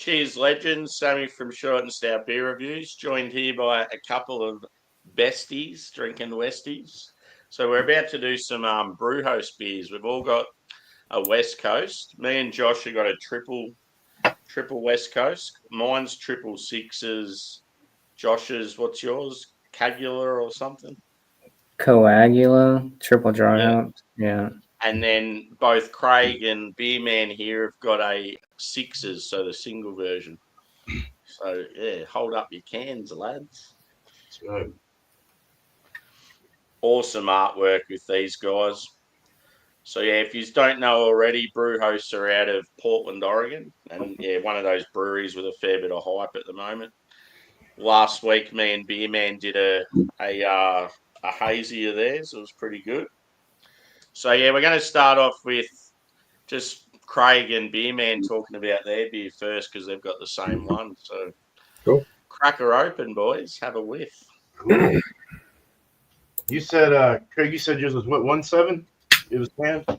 Cheers, legends. Sammy from Short and Stout Beer Reviews, joined here by a couple of besties drinking Westies. So we're about to do some BRUJOS beers. We've all got a West Coast. Me and Josh have got a triple West Coast. Mine's triple sixes. Josh's, what's yours? Cagula or something? Coagula, triple dry hop. Yeah. And then both Craig and Beerman here have got a sixes, so the single version. So, yeah, hold up your cans, lads. That's right. Awesome artwork with these guys. So, yeah, if you don't know already, BRUJOS are out of Portland, Oregon. And, yeah, one of those breweries with a fair bit of hype at the moment. Last week, me and Beerman did a hazy of theirs. It was pretty good. So, yeah, we're going to start off with just Craig and Beerman talking about their beer first because they've got the same one. So, cool. Crack her open, boys. Have a whiff. Cool. You said, Craig, yours was what, 1.7? It was 10? Or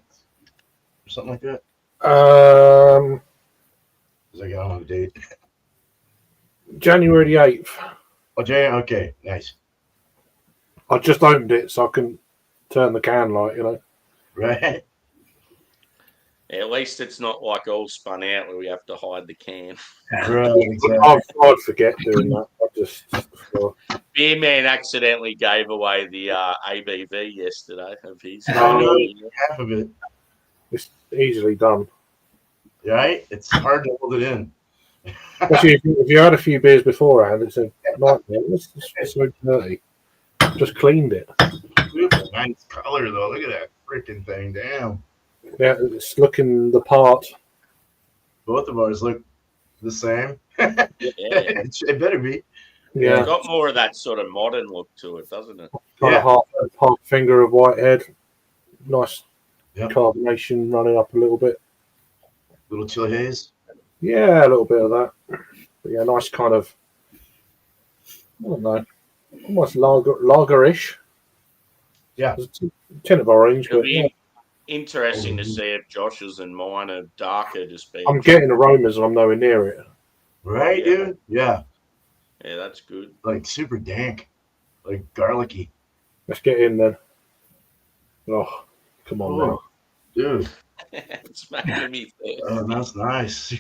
something like that? Because I got on a date. January the 8th. Oh, January? Okay, nice. I just opened it so I can turn the can light, you know. Right. Yeah, at least it's not like all spun out where we have to hide the can. Right, exactly. I'd forget doing that. Beerman accidentally gave away the ABV yesterday of his. Half of it. It's easily done. Right? It's hard to hold it in. Actually, if you had a few beers beforehand, it's a nightmare. It's so dirty. Just cleaned it. Nice color, though. Look at that freaking thing. Damn. Yeah, it's looking the part. Both of ours look the same. Yeah. It better be. Yeah. It's got more of that sort of modern look to it, doesn't it? Kind of half finger of Whitehead. Nice Yep. carbonation running up a little bit. Little chili haze. Yeah, a little bit of that. But yeah, nice kind of, I don't know, almost lagerish. Yeah. There's a tint of orange. It'll But be yeah. interesting to see if Josh's and mine are darker. Just being. I'm getting aromas and I'm nowhere near it. Right, dude? Yeah. Yeah, that's good. Like super dank. Like garlicky. Let's get in then. Oh, come on now. Dude. It's making me thirsty. Oh, that's nice.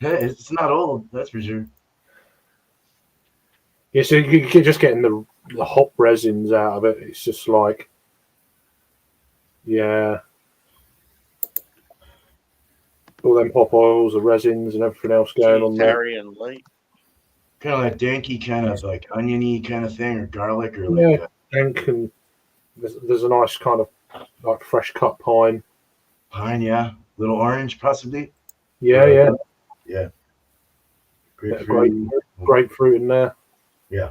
It's not old, that's for sure. Yeah, so you're just getting the hop resins out of it. It's just like, yeah. All them hop oils, the resins and everything else going on there. Harry and Lee. Kind of like danky, kind of like oniony kind of thing, or garlic, or like dank, and there's a nice kind of like fresh cut pine. Pine, yeah. Little orange, possibly. Yeah. Grapefruit in there. Yeah.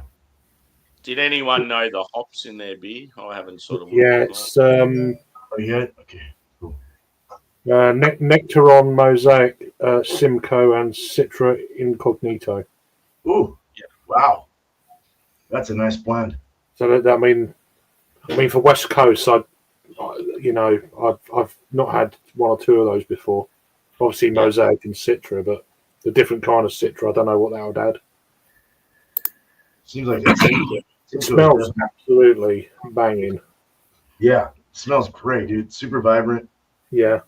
Did anyone know the hops in their beer? I haven't sort of. Yeah, it's Oh, yeah. Okay. Cool. Nectaron, Mosaic, Simcoe, and Citra Incognito. Ooh. Yeah. Wow. That's a nice blend. So that I mean for West Coast, I've not had one or two of those before. Obviously, Mosaic and Citra, but the different kind of Citra, I don't know what that would add. Seems like it smells absolutely banging. Yeah, smells great, dude. Super vibrant. Yeah.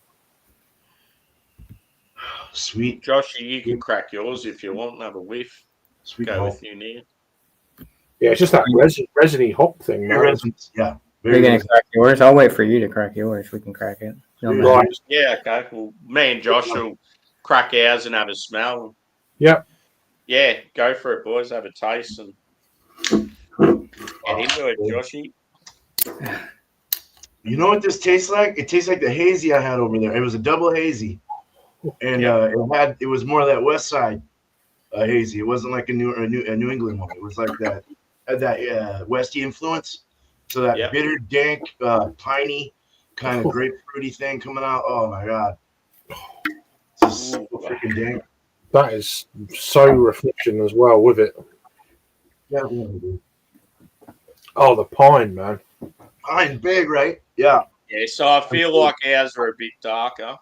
Sweet. Josh, you can crack yours if you want. Have a whiff. Sweet. Go with you, Neil. Yeah, it's just that resiny hop thing. Yeah. You're going to crack yours? I'll wait for you to crack yours. We can crack it. Right. Yeah, okay. Well, me and Josh will crack ours and have a smell. Yeah. Yeah, go for it, boys. Have a taste and get into it, Joshy. You know what this tastes like? It tastes like the hazy I had over there. It was a double hazy. And it was more of that West Side hazy. It wasn't like a New England one. It was like that Westie influence. So that bitter, dank, piney, kind of grapefruity thing coming out. Oh my god, it's just so freaking dank. That is so refreshing as well with it. Yeah. Oh, the pine, man. Pine, big, right? Yeah. Yeah. So I feel like ours are a bit darker.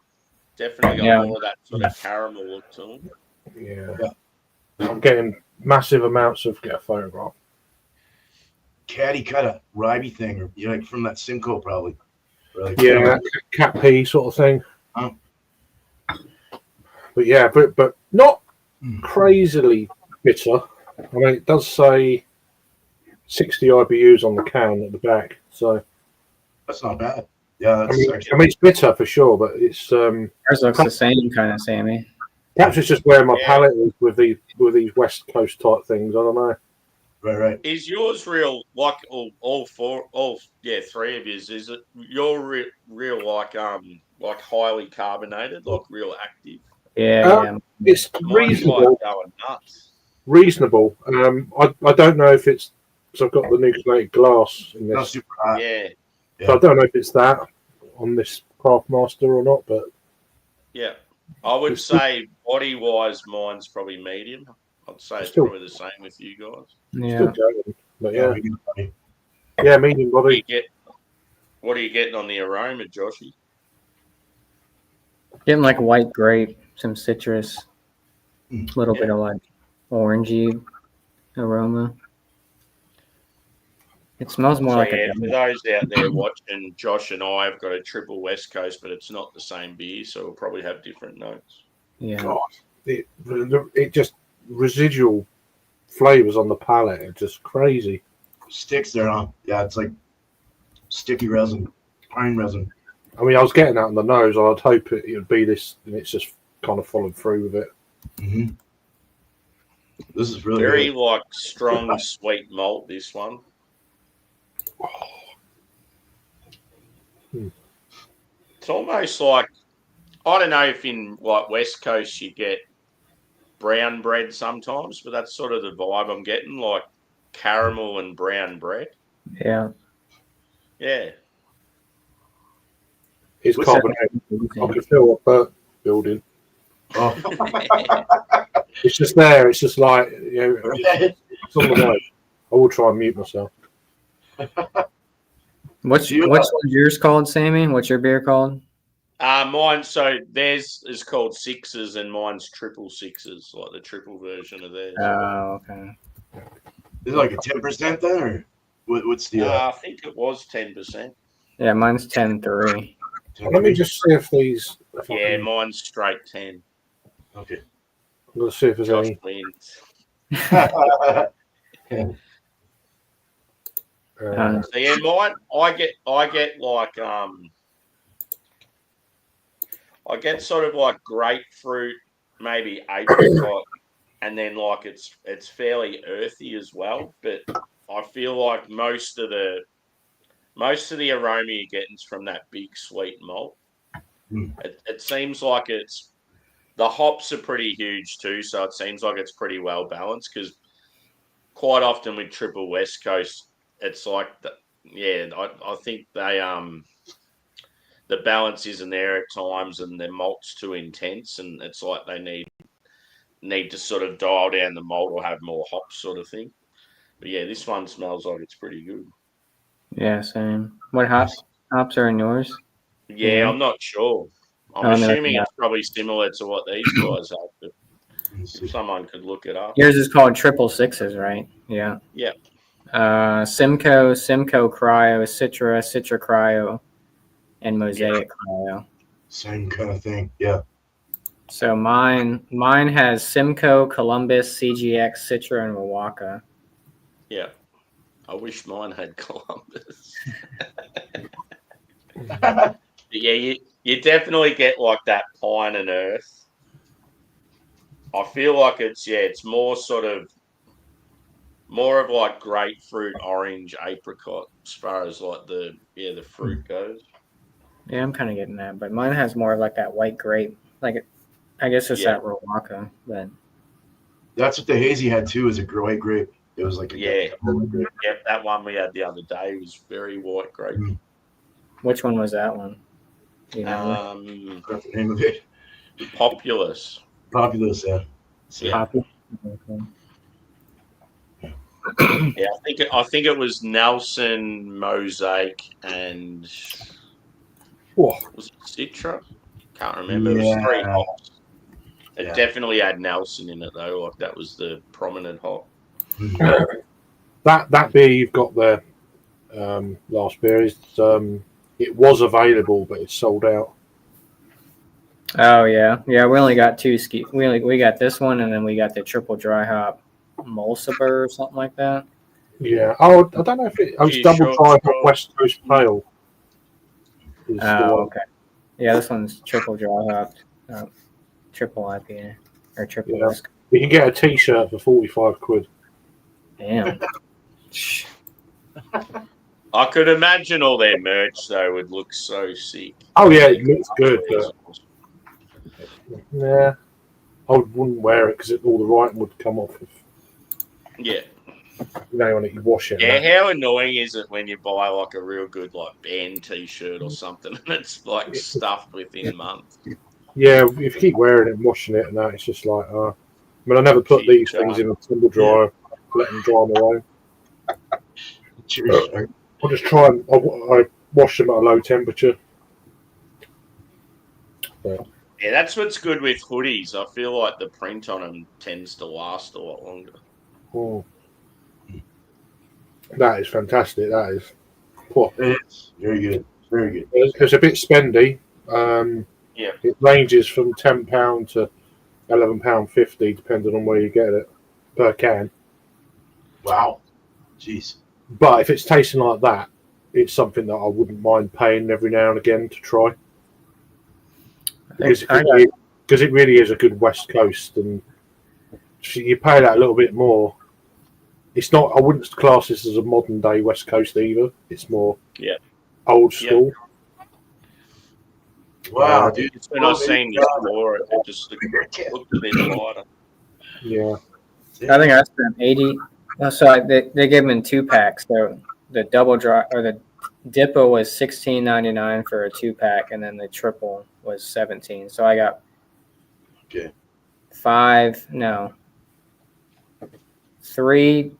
Definitely got more of that sort of caramel look to them. Yeah. Yeah. I'm getting massive amounts of get a photograph. Caddy cut a ribby thing, or like from that Simcoe probably. Or like Yeah, cat pee sort of thing. Oh. But yeah, but not Mm. crazily bitter. I mean, it does say 60 IBUs on the can at the back, so That's not bad. Yeah, I that's mean, actually, it's bitter for sure, but it's Yours looks the same, kind of, Sammy. perhaps it's just where my Yeah. palate is with these West Coast type things. I don't know. right. Is yours real like all three of yours? Is it your real like highly carbonated, like real active? Yeah, It's Mine's like reasonable. going nuts. Reasonable. I don't know if it's because I've got the nucleated glass in Not this, super hot. Yeah, so I don't know if it's that on this Craftmaster or not. But yeah. I would say body wise, mine's probably medium. I'd say it's Still- probably the same with you guys. still yeah. going. But Yeah, yeah, we can find it. yeah, medium What do body. you get? What are you getting on the aroma, Joshy? Getting like white grape, some citrus, a little Yeah. bit of like orangey aroma. It smells more So like yeah, a for those out there watching, Josh and I have got a triple West Coast, but it's not the same beer, so we'll probably have different notes. yeah. God, it just residual flavors on the palate are just crazy. Sticks there, huh? Yeah, it's like sticky resin, pine resin. I mean, I was getting that on the nose. I'd hope it would be this, and it's just kind of followed through with it. Mm-hmm. This is really Very good. like strong sweet malt. This one. Hmm. It's almost like I don't know if in like West Coast you get brown bread sometimes, but that's sort of the vibe I'm getting, like caramel and brown bread. Yeah. Yeah. It's What's carbonated. I can feel a burnt building. Oh, It's just there. It's just like, you know, right. it's on the way. I will try and mute myself. What's You, one's yours called, Sammy? What's your beer called? Mine. So theirs is called sixes, and mine's triple sixes, like the triple version of theirs. Oh, okay. Is it like a 10% then, or what's the? I think it was 10%. Yeah, mine's 10-3. Let me just see if these. If I Yeah, can- mine's straight 10. Okay. I'm going to see if there's Josh any. wins. So yeah, mine. I get like I get sort of like grapefruit, maybe apricot, and then like it's fairly earthy as well. But I feel like most of the aroma you're getting is from that big sweet malt. Mm. It seems like it's the hops are pretty huge too, so it seems like it's pretty well balanced. Because quite often with Triple West Coast, it's like I think they the balance isn't there at times, and their malt's too intense, and it's like they need to sort of dial down the malt or have more hops, sort of thing. But yeah, this one smells like it's pretty good. Yeah, same. What hops are in yours? Yeah, Yeah. I'm not sure. I'm Oh, no, assuming yeah. it's probably similar to what these guys have, but Let's see. if someone could look it up. Yours is called triple sixes, right? Yeah. Yeah. Simcoe Cryo, Citra Cryo, and Mosaic Cryo. Same kind of thing. Yeah. So mine has Simcoe, Columbus, CGX, Citra, and Wawaka. Yeah. I wish mine had Columbus. But yeah, you definitely get like that pine and earth. I feel like it's more of like grapefruit, orange, apricot as far as like the fruit goes. Yeah, I'm kind of getting that, but mine has more of like that white grape. Like, I guess it's Yeah. that Wawaka, but That's what the hazy had too. Is a white grape. It was like a Yeah. white grape. Yep, that one we had the other day was very white grape. which one was that one? Do you remember? I forgot the name of it. Populous. Populous. Yeah. Yeah. Poppy? Okay. Yeah, I think it was Nelson, Mosaic, and Whoa. was it Citra? Can't remember. It was 3 hops. It definitely had Nelson in it though. Like that was the prominent hop. That beer you've got there, last beer is it was available, but it's sold out. Oh yeah, yeah. We only got two ski. We got this one, and then we got the triple dry hop Mulciber or something like that. Yeah. Oh, I don't know if it was Few double short dry straws. West Coast Pale. Is the Oh one. okay. Yeah, this one's triple dry hopped, triple IPA or triple Yeah. whisk. You can get a T-shirt for 45 quid. Damn. I could imagine all their merch though would look so sick. Oh yeah, it looks good, but yeah, I wouldn't wear it because all the writing would come off. Yeah. You know, when you wash it. Yeah, how annoying is it when you buy like a real good like band T-shirt or something and it's like stuffed within months? Yeah, if you keep wearing it and washing it and that, it's just like, I mean, I never put Cheap these shot. things in a tumble dryer, let them dry on their own. Cheers. I just try and I wash them at a low temperature. Yeah, that's what's good with hoodies. I feel like the print on them tends to last a lot longer. Oh. That is fantastic. That is. Poor. It's very good. Very good. It's a bit spendy. Yeah. It ranges from £10 to £11.50, depending on where you get it per can. Wow. Jeez. But if it's tasting like that, it's something that I wouldn't mind paying every now and again to try. Because it really is a good West Coast, and you pay that a little bit more. It's not. I wouldn't class this as a modern day West Coast either. It's more old school. Wow, dude. When I seen this before, it just looked a bit lighter. Yeah. I think I spent 80. No, so they gave them in 2-packs. So the double dry or the Dippo was $16.99 for a 2-pack, and then the triple was $17. So I got 3.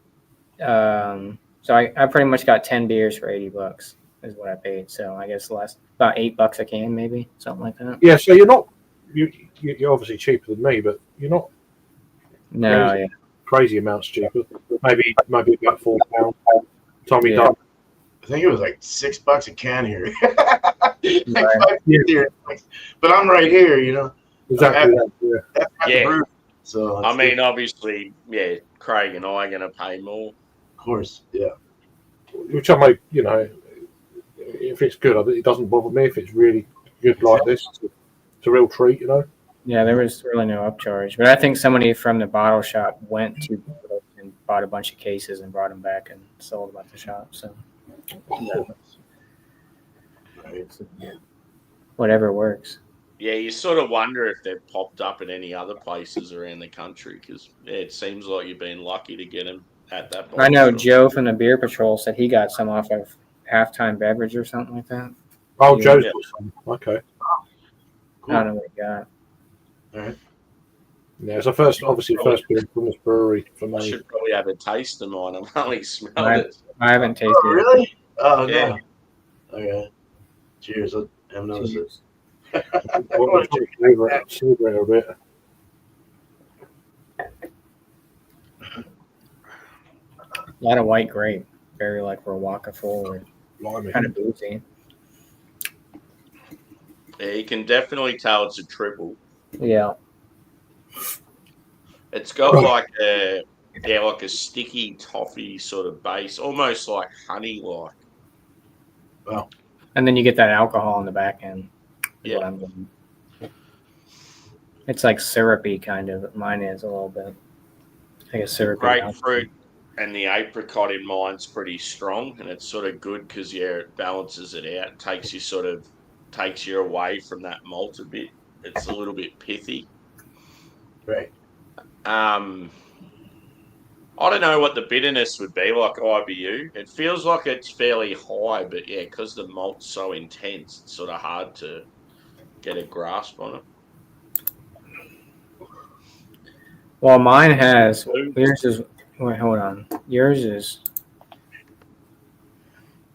So I pretty much got 10 beers for $80 is what I paid. So I guess less about $8 a can, maybe something like that. Yeah. So you're not you're obviously cheaper than me, but you're not crazy amounts cheaper. Maybe about £4. Tommy done. I think it was like $6 a can here. Right. Here. But I'm right here, you know. Exactly. Yeah. So I mean, obviously, Craig and I are going to pay more. of course, yeah. Which I make, you know, if it's good, it doesn't bother me. If it's really good like this, it's a real treat, you know. Yeah, there was really no upcharge, but I think somebody from the bottle shop went to and bought a bunch of cases and brought them back and sold them at the shop. So whatever works. Yeah, you sort of wonder if they've popped up at any other places around the country because it seems like you've been lucky to get them at that point. I know Joe from the Beer Patrol said he got some off of Halftime Beverage or something like that. Oh, Joe's got some. Okay. Cool. I don't know what he got. All right. Yeah, it's first beer from this brewery for me. I should probably have a taste of mine. I've only smelled it. I haven't tasted Oh, really? Oh, Yeah. no. Okay. Cheers. I haven't noticed it. Savor it a bit. A lot of white grape, very like Rawaka forward, Blimey. kind of boozy. Yeah, you can definitely tell it's a triple. Yeah. It's got like a sticky toffee sort of base, almost like honey like. Wow. And then you get that alcohol in the back end. Is Yeah. what I'm getting. It's like syrupy kind of. Mine is a little bit. Like a syrupy. Grapefruit and the apricot in mine's pretty strong, and it's sort of good because it balances it out. Takes you away from that malt a bit. It's a little bit pithy. Right. I don't know what the bitterness would be like IBU. It feels like it's fairly high, but because the malt's so intense, it's sort of hard to get a grasp on it. Well, mine has. Yours is. Wait, hold on. Yours is.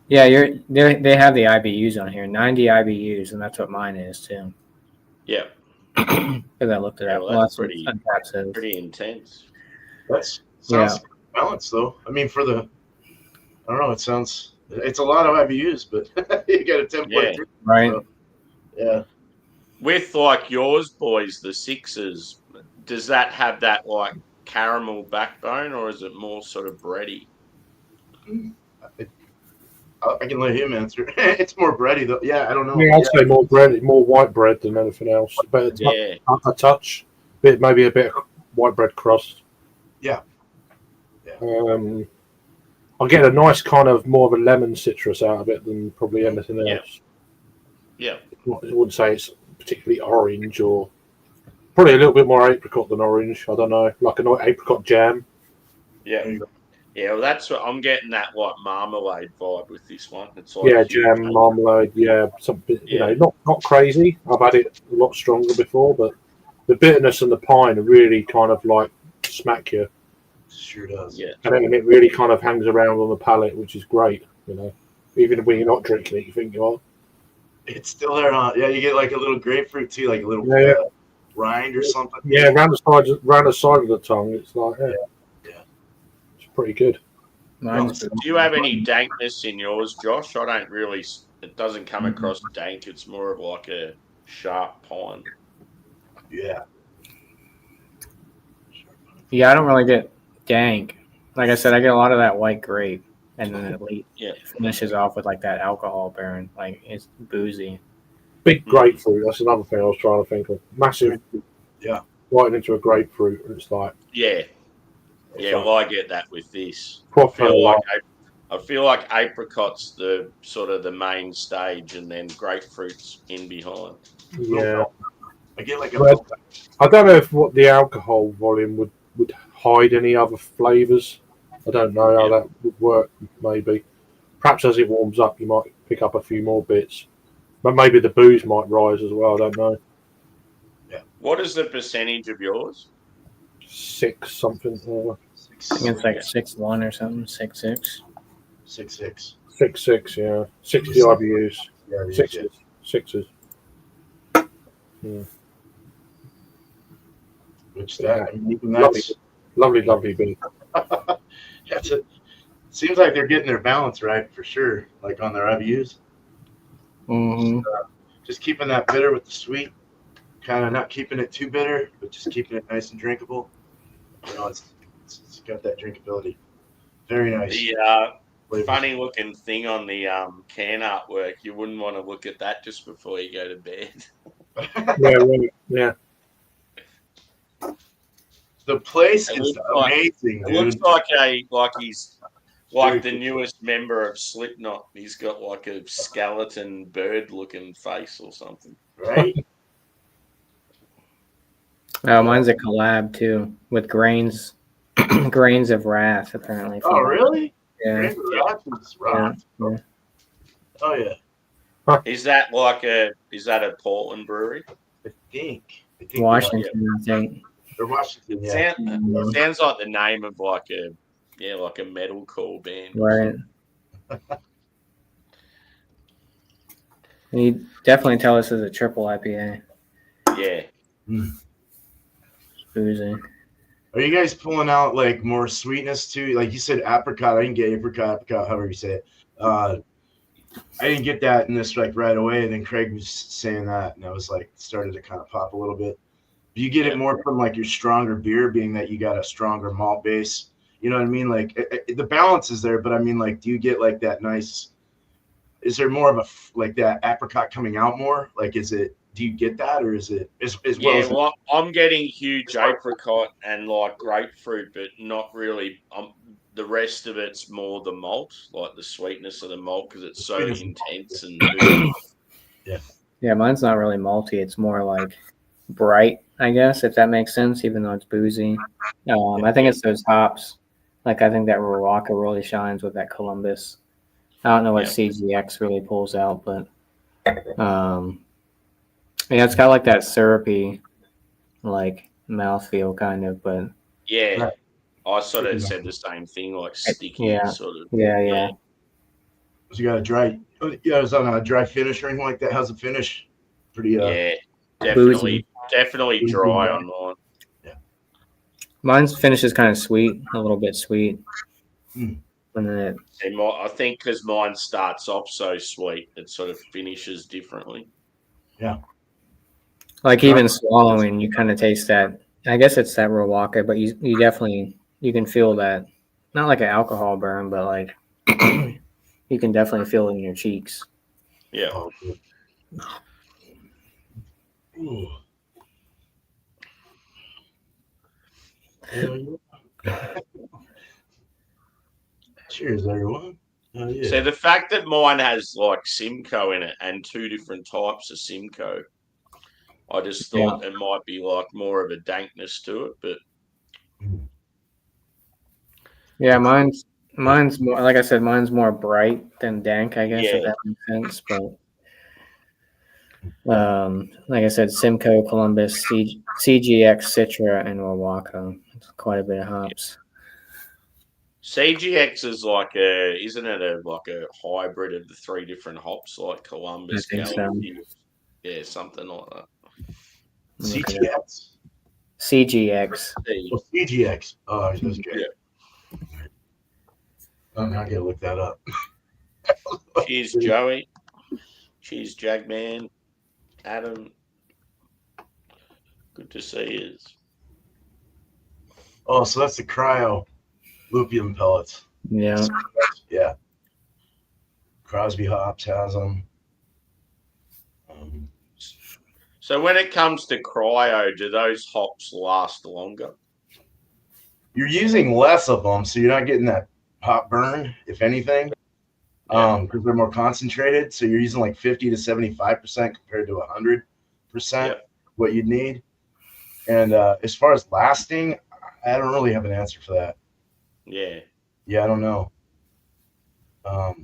Yeah, they have the IBUs on here, 90 IBUs, and that's what mine is too. Yeah. Because I looked it up. Well, that's pretty intense. That sounds balanced, though. I mean, for the, I don't know. It's a lot of IBUs, but you got a 10.3. Right. So, yeah. With like yours, boys, the 6s, does that have that like caramel backbone, or is it more sort of bready? I can let him answer. It's more bready, though. Yeah, I don't know. Yeah, I'd say more bread, more white bread than anything else. But a touch, maybe a bit of white bread crust. Yeah. I'll get a nice kind of more of a lemon citrus out of it than probably anything else. Yeah. I wouldn't say it's particularly orange, or probably a little bit more apricot than orange. I don't know, like an apricot jam. Yeah. Yeah, well, that's what I'm getting, that like marmalade vibe with this one. It's like jam, marmalade, something, not crazy. I've had it a lot stronger before, but the bitterness and the pine really kind of like smack you. Sure does. Yeah. And it really kind of hangs around on the palate, which is great, Even when you're not drinking it, you think you are. It's still there, huh? Yeah, you get like a little grapefruit too, like a little rind or something. Yeah, around the side of the tongue, it's like, it's pretty good. Do you have any dankness in yours, Josh? I don't really. It doesn't come across dank. It's more of like a sharp pine. Yeah. Yeah, I don't really get dank. Like I said, I get a lot of that white grape, and then it finishes off with like that alcohol burn. Like it's boozy. Big grapefruit. That's another thing I was trying to think of. Massive. Yeah. Right into a grapefruit, and it's like. Yeah. Yeah, well, I get that with this. I feel like apricot's the sort of the main stage, and then grapefruit's in behind. Yeah, I get like I don't know if what the alcohol volume would hide any other flavors. I don't know how that would work. Maybe, perhaps as it warms up, you might pick up a few more bits, but maybe the booze might rise as well. I don't know. Yeah. What is the percentage of yours? 6 something. I think it's like 6.1 or something. 6.6. 6.6. 6.6. Yeah, 60 IBUs. Yeah, sixes. Yeah. Which that's lovely beer. Seems like they're getting their balance right for sure. Like on their IBUs. Mm-hmm. Just keeping that bitter with the sweet. Kind of not keeping it too bitter, but just keeping it nice and drinkable. It's got that drinkability. Very nice. The funny looking thing on the can artwork, you wouldn't want to look at that just before you go to bed. Yeah. The place is amazing, dude. It looks like he's like the newest member of Slipknot. He's got like a skeleton bird looking face or something. Right? Oh, mine's a collab too with Grains of Wrath, apparently. Oh, really? Yeah. Grains of Wrath? Yeah. Oh, yeah. Is that a Portland brewery? I think Washington, I think. They're Washington, yeah. Sounds like the name of like a metalcore band. Right. You definitely tell us it's a triple IPA. Yeah. Boozy. Are you guys pulling out like more sweetness too? Like you said, apricot. I didn't get apricot, however you say it. I didn't get that in this like right away. And then Craig was saying that, and I was like, started to kind of pop a little bit. Do you get it more from like your stronger beer, being that you got a stronger malt base? You know what I mean? Like the balance is there, but I mean, like, do you get like that nice? Is there more of a like that apricot coming out more? Like, do you get that, or is it as well? Well, I'm getting huge apricot and like grapefruit, but not really. The rest of it's more the malt, like the sweetness of the malt, because it's so intense and yeah, mine's not really malty. It's more like bright, I guess, if that makes sense, even though it's boozy. I think it's those hops. Like, I think that Ruaka really shines with that Columbus. I don't know what CGX really pulls out, but yeah, it's got like that syrupy, like mouthfeel kind of, but yeah. I sort of said the same thing, like sticky sort of. Yeah. So you got a dry, is on a dry finish or anything like that? How's the finish? Pretty definitely definitely dry on mine. Yeah. Mine's finishes kind of sweet, a little bit sweet. Mm. And then I think because mine starts off so sweet, it sort of finishes differently. Yeah. like even swallowing, you kind of taste that. I guess it's that Rowaka, but you definitely you can feel that. Not like an alcohol burn, but like you can definitely feel it in your cheeks. Yeah. Oh, good. Ooh. Cheers, everyone. Yeah. So the fact that mine has like Simcoe in it and 2 different types of Simcoe, I just thought it might be like more of a dankness to it, but yeah, mine's more like I said, mine's more bright than dank. I guess if that makes sense, but. Like I said, Simcoe, Columbus, CGX, Citra, and Wawaka. It's quite a bit of hops. CGX is isn't it like a hybrid of the 3 different hops, like Columbus, I think Galaxy? Yeah, something like that. CTX? CGX. Oh, CGX. Oh, that's good. Yeah. I'm not gonna look that up. Cheers, Joey. Cheers, Jagman. Adam. Good to see you. Oh, so that's the cryo lupium pellets. Yeah. Yeah. Crosby Hops has them. So when it comes to cryo, do those hops last longer? You're using less of them, so you're not getting that hop burn, if anything, because they're more concentrated. So you're using like 50 to 75% compared to 100% what you'd need. And as far as lasting, I don't really have an answer for that. Yeah. Yeah, I don't know. I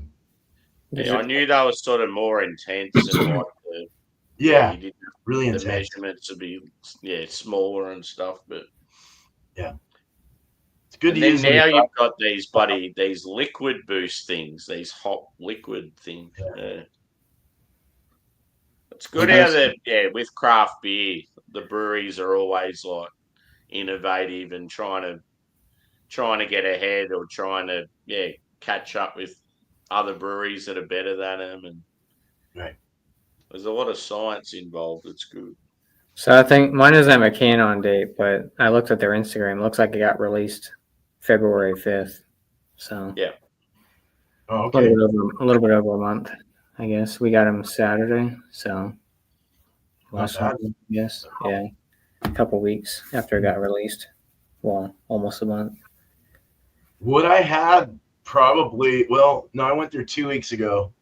knew that was sort of more intense and like really the intense. measurements would be smaller and stuff, but it's good to use. Now you've got these liquid boost things, these hop liquid things. Yeah. It's good how that with craft beer, the breweries are always like innovative and trying to get ahead or trying to catch up with other breweries that are better than them, and there's a lot of science involved. It's good. So I think mine doesn't have a can on date, but I looked at their Instagram. It looks like it got released February 5th. So oh, okay. a little bit over a month, I guess. We got them Saturday, so last month, yes, a couple weeks after it got released. Well, almost a month. What I had probably, I went there 2 weeks ago,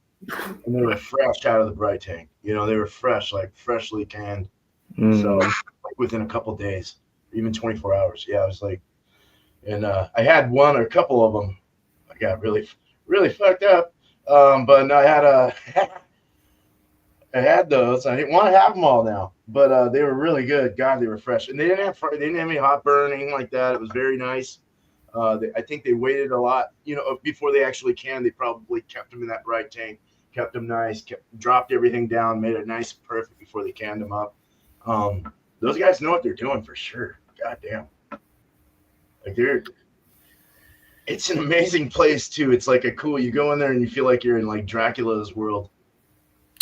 and they were fresh out of the bright tank. They were fresh, like freshly canned. So like within a couple days, even 24 hours. Yeah, I was like, and I had one or a couple of them. I got really, really fucked up. But no, I had those. I didn't want to have them all now, but they were really good. God, they were fresh, and they didn't have any hot burning like that. It was very nice. I think they waited a lot, before they actually canned. They probably kept them in that bright tank, kept them nice, dropped everything down, made it nice, perfect before they canned them up. Those guys know what they're doing for sure. God damn. It's an amazing place too. It's like you go in there and you feel like you're in like Dracula's world.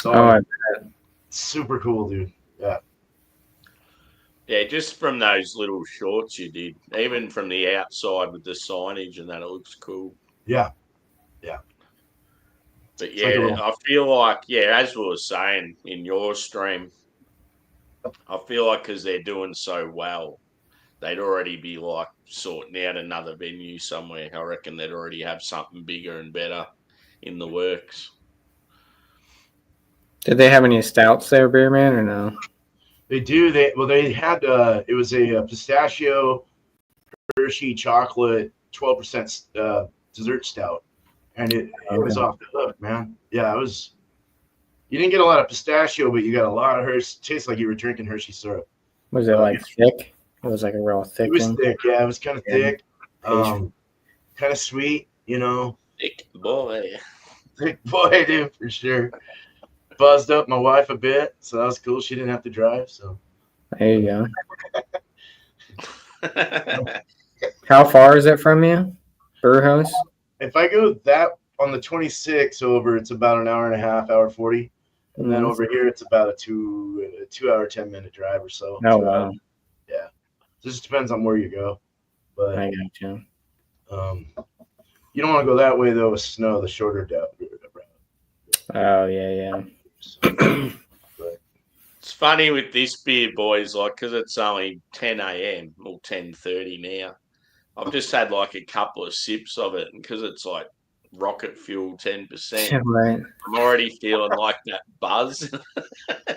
So super cool, dude. Yeah. Yeah, just from those little shorts you did, even from the outside with the signage and that, it looks cool. Yeah. But I feel like, as we were saying in your stream, I feel like because they're doing so well, they'd already be like sorting out another venue somewhere. I reckon they'd already have something bigger and better in the works. Did they have any stouts there, Beer Man, or no? They do. They had it was a pistachio Hershey chocolate 12% dessert stout, and it was off the hook, man. Yeah, it was. You didn't get a lot of pistachio, but you got a lot of Hershey. Tastes like you were drinking Hershey syrup. Was it like thick? It was like a real thick. It was one. thick, yeah. It was kind of thick, kind of sweet, Thick boy. Thick boy, dude, for sure. Buzzed up my wife a bit, so that was cool. She didn't have to drive, so. There you go. How far is it from you, BRUJOS? If I go that on the 26 over, it's about an hour and a half, hour 40. And then over here, it's about a 2-hour, 10-minute drive or so. Oh, wow. Yeah. It just depends on where you go. But I got you. You don't want to go that way, though, with snow, the shorter route. Oh, yeah. It's funny with this beer, boys, like, because it's only 10 a.m. or 10:30 now. I've just had like a couple of sips of it, and because it's like rocket fuel 10%, Right. I'm already feeling like that buzz.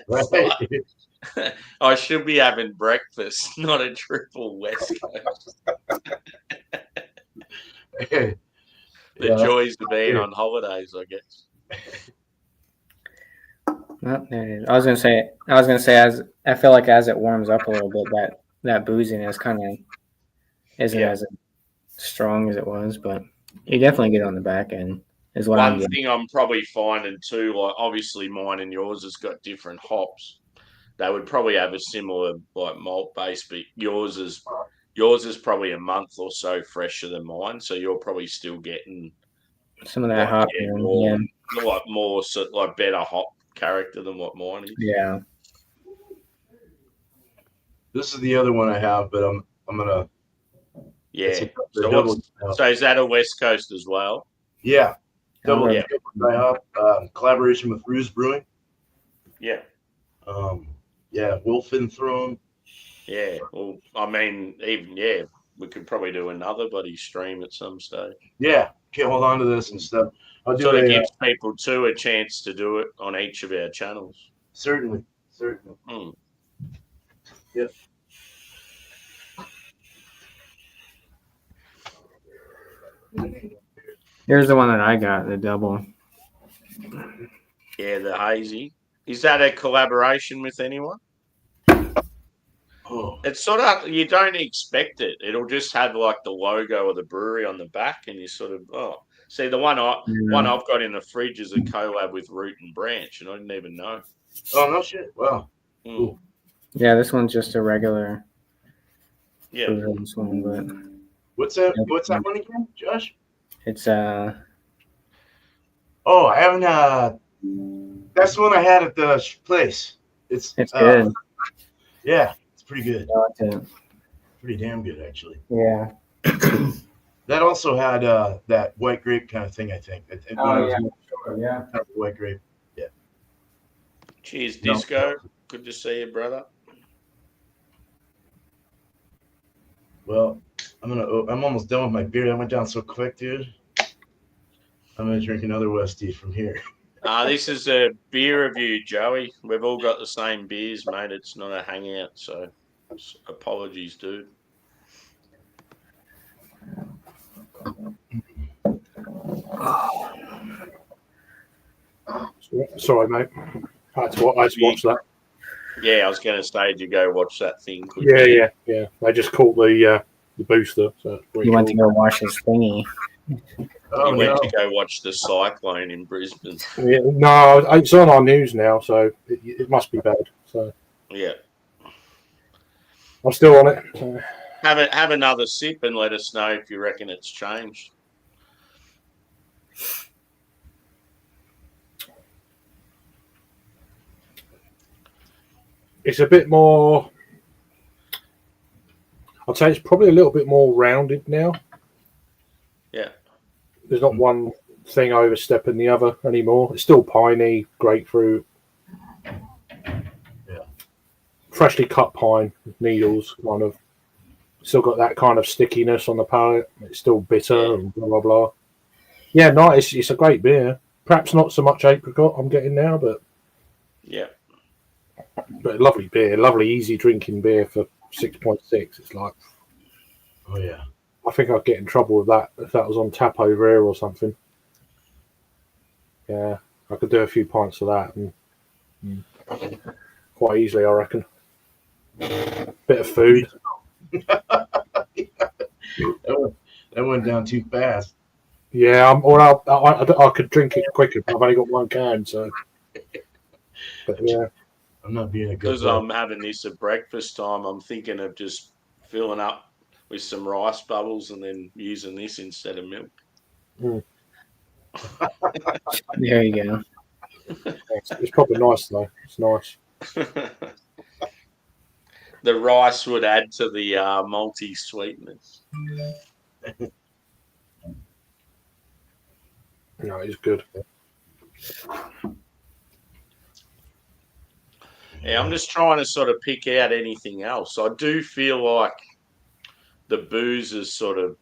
Right. Like, I should be having breakfast, not a triple West Coast. The joys of being on holidays, I guess. Oh, there it is. I was gonna say as I feel like as it warms up a little bit, that booziness kind of isn't as strong as it was, but you definitely get on the back end. Is what One thing I'm probably finding too, like obviously mine and yours has got different hops. They would probably have a similar like malt base, but yours is probably a month or so fresher than mine, so you're probably still getting some of that hop, more like better hop character than what mine is. Yeah. This is the other one I have, but I'm gonna. Yeah. So is that a West Coast as well? Yeah. Double hop collaboration with BRUJOS Brewing. Yeah. Wolfen Throne. Yeah. Well, I mean, we could probably do another buddy stream at some stage. Yeah. Can't hold on to this and stuff. So it gives people too a chance to do it on each of our channels. Certainly. Yep. Here's the one that I got, the double. Yeah, the hazy. Is that a collaboration with anyone? Oh. It's sort of, you don't expect it. It'll just have like the logo of the brewery on the back, and you sort of, see, the one I've got in the fridge is a collab with Root and Branch, and I didn't even know. Oh, no shit. Wow. Cool. Yeah, this one's just a regular. Yeah. This one, but what's that one again, Josh? It's I haven't that's the one I had at the place. It's good. Yeah, it's pretty good. I like it. Pretty damn good, actually. Yeah. That also had that white grape kind of thing, I think. Yeah. White grape. Yeah. Cheers, Disco. Good to see you, brother. Well, I'm almost done with my beer. That went down so quick, dude. I'm gonna drink another Westie from here. This is a beer review, Joey. We've all got the same beers, mate. It's not a hangout, so apologies, dude. Sorry, mate. I had to watch that. Yeah, I was going to say, did you go watch that thing? Yeah. I just caught the booster. So he went to go watch his thingy. Oh, he went to go watch the cyclone in Brisbane. Yeah, no, it's on our news now, so it must be bad. So yeah, I'm still on it. So. Have another sip and let us know if you reckon it's changed. It's a bit more. I'd say it's probably a little bit more rounded now. Yeah. There's not one thing overstepping the other anymore. It's still piney, grapefruit. Yeah. Freshly cut pine needles, kind of. Still got that kind of stickiness on the palate. It's still bitter and blah, blah, blah. Yeah, nice. It's a great beer. Perhaps not so much apricot I'm getting now, but. Yeah. But lovely beer. Lovely, easy drinking beer for 6.6. It's like. Oh, yeah. I think I'd get in trouble with that if that was on tap over here or something. Yeah, I could do a few pints of that and quite easily, I reckon. Bit of food. That went down too fast. Yeah, I could drink it quicker, but I've only got one can, so. But yeah. I'm not being a good Because brother. I'm having this at breakfast time, I'm thinking of just filling up with some rice bubbles and then using this instead of milk. Mm. There you go. It's probably nice though. It's nice. The rice would add to the malty sweetness. No, it's good. Yeah, I'm just trying to sort of pick out anything else. I do feel like the booze is sort of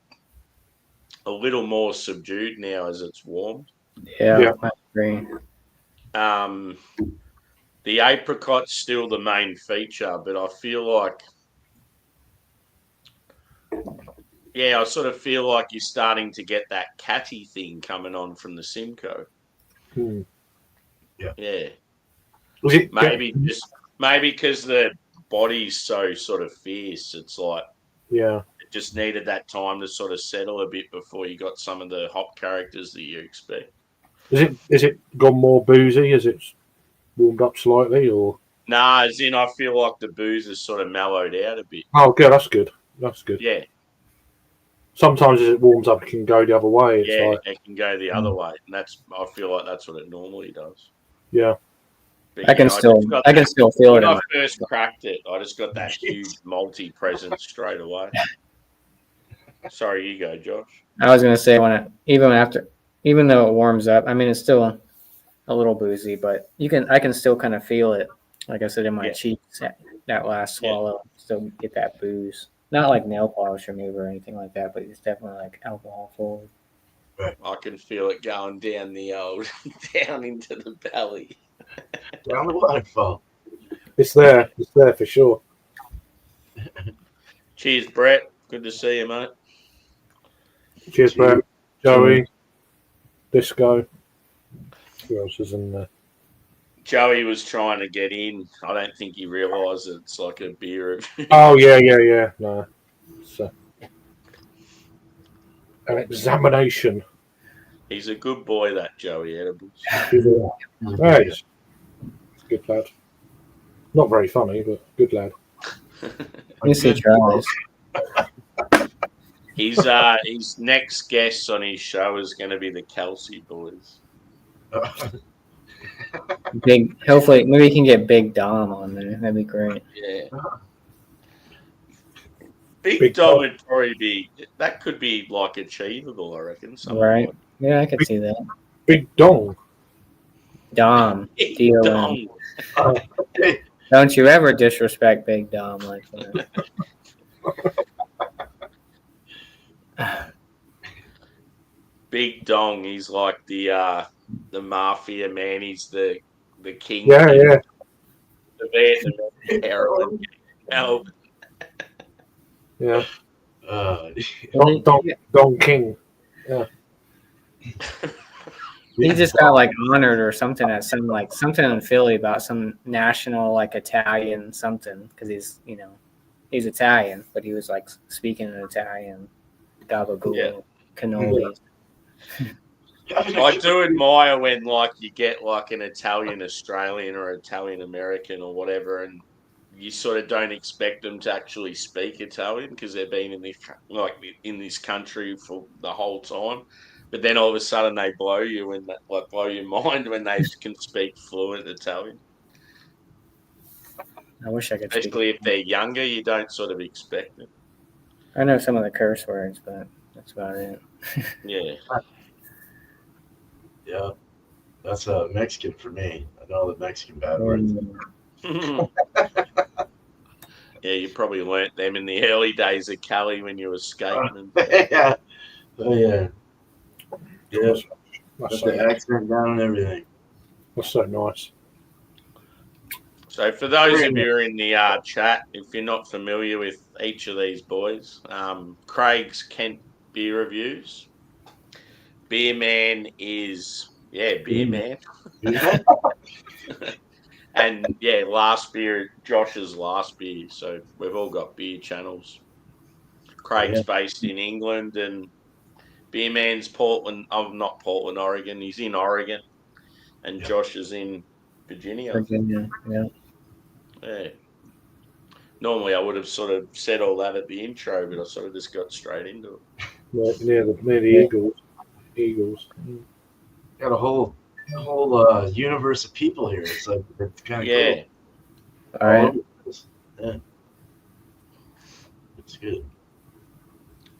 a little more subdued now as it's warmed. Yeah, I agree. The apricot's still the main feature, but I feel like, I sort of feel like you're starting to get that catty thing coming on from the Simcoe. Hmm. Yeah. Was it Maybe because the body's so sort of fierce, it's like Yeah. it just needed that time to sort of settle a bit before you got some of the hop characters that you expect. Is it gone more boozy? Is it warmed up slightly or? Nah, as in I feel like the booze has sort of mellowed out a bit. Oh, good. That's good. That's good. Yeah. Sometimes as it warms up, it can go the other way. It's like, it can go the other way, and I feel like that's what it normally does. Yeah. But, I can still feel it. When I first cracked it, I just got that huge malty presence straight away. Sorry, you go, Josh. I was gonna say even though it warms up, I mean it's still a little boozy, but I can still kind of feel it. Like I said, in my cheeks, that last swallow, still get that booze. Not like nail polish remover or anything like that, but it's definitely like alcohol forward. I can feel it going down the old, down into the belly. Down the waterfall. It's there. It's there for sure. Cheers, Brett. Good to see you, mate. Cheers, Brett. Joey. Disco. Who else is in there? Joey was trying to get in. I don't think he realised it's like a beer. Oh, yeah. No. So, an examination. He's a good boy, that Joey Edibles. Yeah, he's a good lad. Not very funny, but good lad. Yes, he tries. His next guest on his show is going to be the Kelsey boys. Hopefully, maybe he can get Big Dom on there. That'd be great. Yeah. Big Dom would probably that could be like achievable, I reckon. Right. Yeah, I could see that. Big Dong. Dom. Big Dom. Don't you ever disrespect Big Dom like that. Big Dong, he's like the mafia man. He's the king. Yeah. The Vietnamese heroin. Yeah. Don King. Yeah. He just got like honored or something at something in Philly about some national like Italian something because he's Italian, but he was like speaking in Italian, gabagool, cannoli. I do admire when like you get like an Italian Australian or Italian American or whatever, and you sort of don't expect them to actually speak Italian because they've been in this country for the whole time. But then all of a sudden they blow you blow your mind when they can speak fluent Italian. I wish I could. Especially if they're younger, you don't sort of expect it. I know some of the curse words, but that's about it. Yeah. Yeah. That's Mexican for me. I know the Mexican bad words. Yeah, you probably learnt them in the early days of Cali when you were skating. Yeah. Oh, yeah. Yeah. That's Got the accent down and everything. That's so nice. So for those of you who are in the chat, if you're not familiar with each of these boys, Craig's Kent beer reviews. Beer Man is, Beer Man. And last beer, Josh's last beer. So we've all got beer channels. Craig's based in England and Beer Man's Portland. Oh, not Portland, Oregon. He's in Oregon. And Josh is in Virginia. Virginia, yeah. Yeah. Normally, I would have sort of said all that at the intro, but I sort of just got straight into it. Near the Eagles. Got a whole universe of people here. It's like it's kind of Yeah. cool. All right. Yeah. It's good.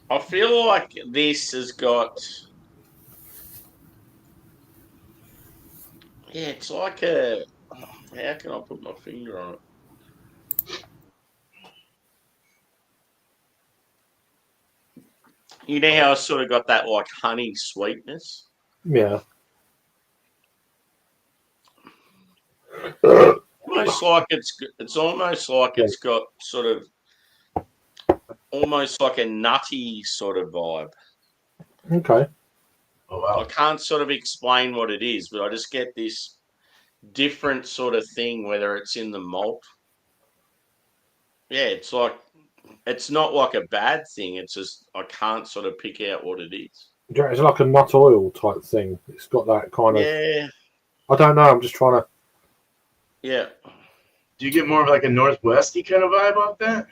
I feel like this has got. Yeah, it's like a. How can I put my finger on it? You know how I sort of got that like honey sweetness? Yeah. Almost like it's almost like it's got sort of almost like a nutty sort of vibe. Okay. Oh wow. I can't sort of explain what it is, but I just get this different sort of thing, whether it's in the malt. Yeah, it's like it's not like a bad thing. It's just I can't sort of pick out what it is. It's like a nut oil type thing. It's got that kind of. Yeah. I don't know. I'm just trying to. Yeah. Do you get more of like a Northwesty kind of vibe off that?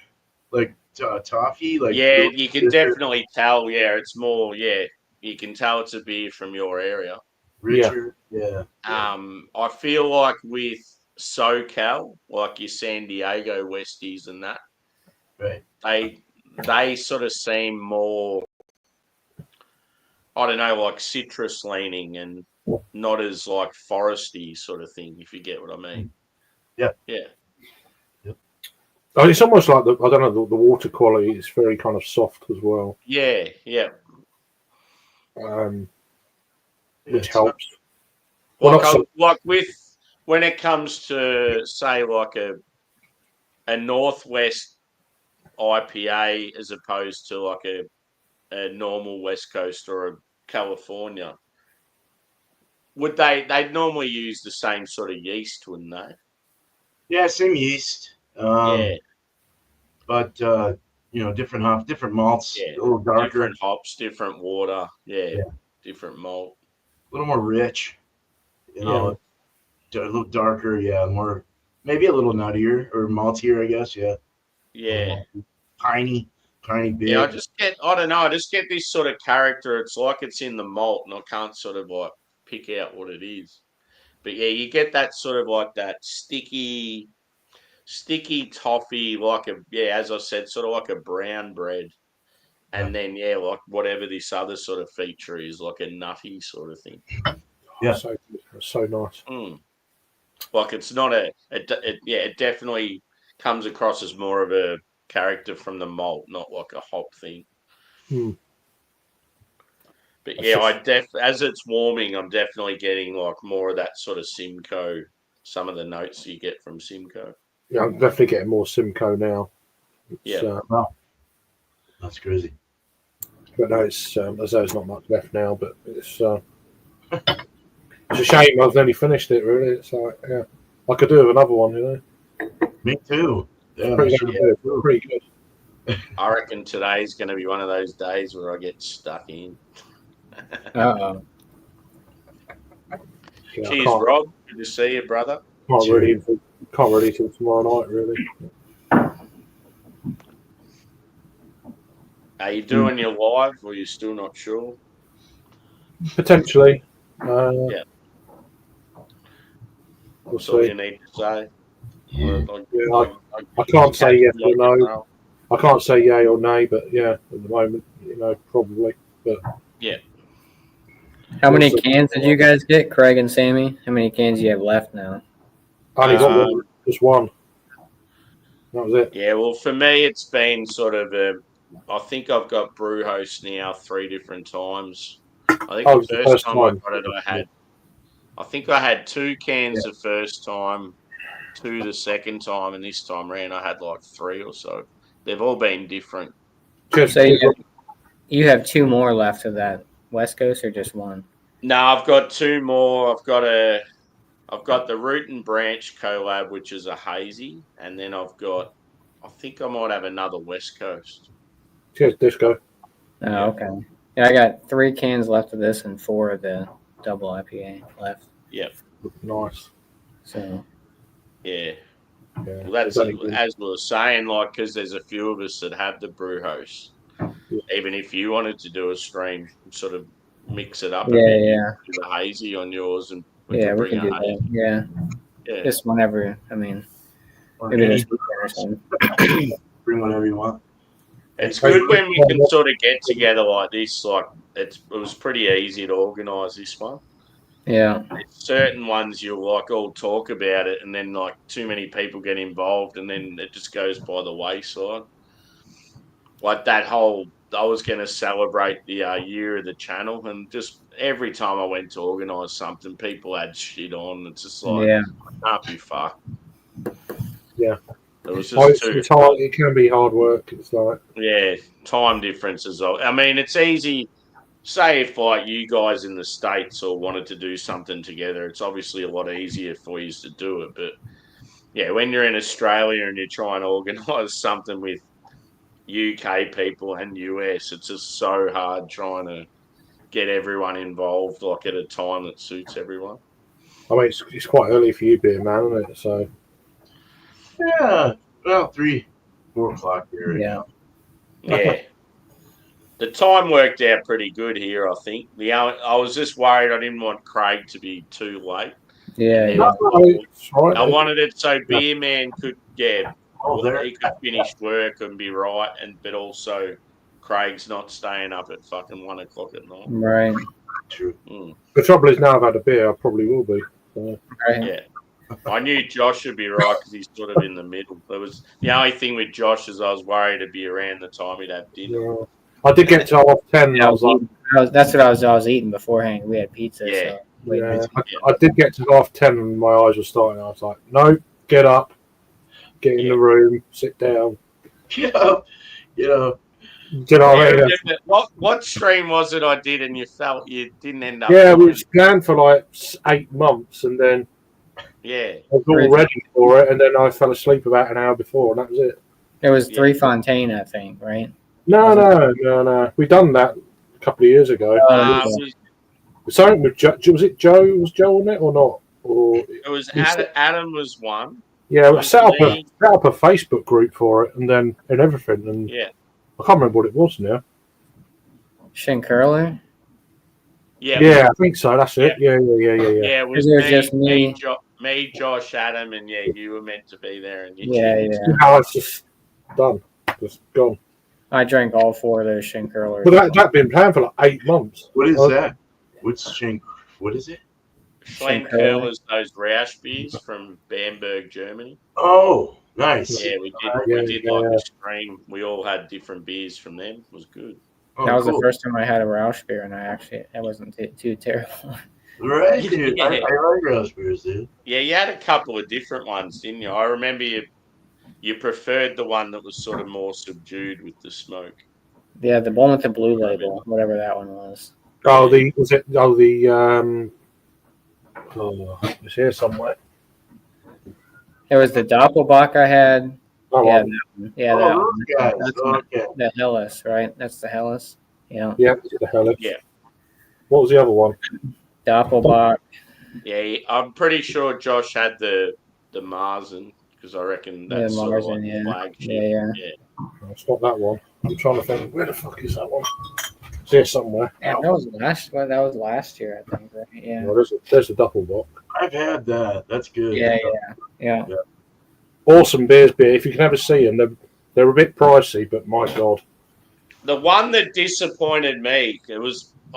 Like toffee? Like yeah, you can definitely tell. Yeah, it's more. Yeah, you can tell it's a beer from your area. Richer. Yeah. I feel like with SoCal, like your San Diego Westies and that, right. They sort of seem more. I don't know, like citrus leaning and not as like foresty sort of thing, if you get what I mean. Yeah. Yeah. Yep. Oh, it's almost like I don't know, the water quality is very kind of soft as well. Yeah, yeah. Which helps. Like with when it comes to say like a Northwest IPA as opposed to like a normal West Coast or a California, would they'd normally use the same sort of yeast, wouldn't they? Yeah, same yeast. Yeah. But different hops, different malts, Yeah. a little darker. Different hops, different water. Yeah. Different malt. A little more rich. A little darker, more maybe a little nuttier or maltier, I guess, yeah. Yeah. Tiny big. Yeah, I don't know, I just get this sort of character. It's like it's in the malt and I can't sort of like pick out what it is. But yeah, you get that sort of like that sticky toffee, like as I said, sort of like a brown bread. And then like whatever this other sort of feature is, like a nutty sort of thing. Yeah, so nice. Like it's not it definitely comes across as more of a character from the malt, not like a hop thing. But as it's warming, I'm definitely getting like more of that sort of Simcoe, some of the notes you get from Simcoe. Yeah, I'm definitely getting more Simcoe now. Wow. That's crazy. But no, it's as though there's not much left now, but it's a shame I've only finished it, really. It's like, I could do with another one, you know. Me too. Yeah, pretty good. I reckon today's going to be one of those days where I get stuck in. Uh-oh. Yeah, cheers, Rob. Good to see you, brother. Can't really till tomorrow night, really. Are you doing your live, or are you still not sure? Potentially. Yeah. That's all you need to say. I can't say yes or no. I can't say yay or nay, but at the moment, probably. But yeah. How many cans did you guys get, Craig and Sammy? How many cans do you have left now? I only got one, just one. That was it. Yeah, well, for me, it's been sort of I think I've got BRUJOS now 3 different times. I think the first time I got it, I think I had 2 cans the first time, 2 the second time, and this time around I had like 3 or so. They've all been different. So you have 2 more left of that West Coast, or just 1? No, I've got 2 more. I've got the Root and Branch collab, which is a hazy, and then I think I might have another West Coast. Cheers, Disco. Oh, okay. Yeah, I got 3 cans left of this and 4 of the double IPA left. Yep. Nice. So. Yeah. Yeah. Well, that's as we were saying, like, because there's a few of us that have the BRUJOS. Yeah. Even if you wanted to do a stream, sort of mix it up a Yeah, bit, yeah. you could do the hazy on yours, and we Yeah, could we bring can a do hazy. that. Yeah. Yeah. Just whenever. I mean, Or maybe any- this weekend or something. Bring whatever you want. It's good when we can sort of get together like this. Like it was pretty easy to organise this one. Yeah. There's certain ones you'll like all talk about it, and then like too many people get involved, and then it just goes by the wayside. Like that whole, I was going to celebrate the year of the channel, and just every time I went to organise something, people had shit on. It's just like, Yeah. can't be fucked. Yeah. It was just too. It's hard. It can be hard work. It's like, Yeah, time differences. I mean, it's easy. Say if like you guys in the States or wanted to do something together, it's obviously a lot easier for you to do it. But yeah, when you're in Australia and you're trying to organise something with UK people and US, it's just so hard trying to get everyone involved like at a time that suits everyone. I mean, it's quite early for you being man, isn't it? So Yeah, well, 3, 4 o'clock here right Yeah. now. Yeah. The time worked out pretty good here, I think. I was just worried I didn't want Craig to be too late. Yeah. And Yeah. right. I wanted it so Beer Man could, Oh, there. he could finish work and be right, but also Craig's not staying up at fucking 1 o'clock at night. Right. True. The trouble is now I've had a beer, I probably will be. So. Right. Yeah. I knew Josh would be right because he's sort of in the middle. There was the only thing with Josh is I was worried it'd be around the time he'd have dinner. Yeah. I did get to 10. Yeah, I was like, that's what I was eating beforehand. We had pizza. Yeah. So yeah. I did get to 10 and my eyes were starting. I was like, no, get up, get in the room, sit down. Get up. You know. Do you know what I mean? What stream was it I did and you felt you didn't end up? Yeah, we was planned for like 8 months and then yeah, I was all ready for it and then I fell asleep about an hour before and that was it. It was 3 Fontaine, I think, right? No. We done that a couple of years ago. Something with was it Joe? Was Joe on it or not? Or it was Adam was one. Yeah, I set up a Facebook group for it and everything and yeah. I can't remember what it was now. Shin Curler? Yeah, I think so. That's it. Yeah. Yeah, it was just me, Josh, Adam, and you were meant to be there. And No, it's just done. Just gone. I drank all 4 of those Shin Curlers. But that been planned for like 8 months. What is that? What is it? Schenkerlers, those Rausch beers from Bamberg, Germany. Oh, nice. Yeah, we did like a stream. We all had different beers from them. It was good. Oh, that was cool. the first time I had a Rausch beer, and it wasn't too terrible. Right, dude. I like Rausch beers, dude. Yeah, you had a couple of different ones, didn't you? I remember you preferred the one that was sort of more subdued with the smoke. Yeah, the one with the blue label, whatever that one was. Oh, it's here somewhere. It was the Doppelbock I had. Oh, yeah, that one. That's okay. the Hellas, right? That's the Hellas. Yeah. Yeah, the Hellas. Yeah. What was the other one? Doppelbock. Yeah, I'm pretty sure Josh had the Marzen because I reckon that's sort of like the flagship. Yeah. No, it's not that one. I'm trying to think. Where the fuck is that one? It's here somewhere. Yeah, that was last year, I think. Right? Yeah. Well, there's a Doppelbock. I've had that. That's good. Yeah. Awesome beer. If you can ever see them, they're a bit pricey, but my god. The one that disappointed me,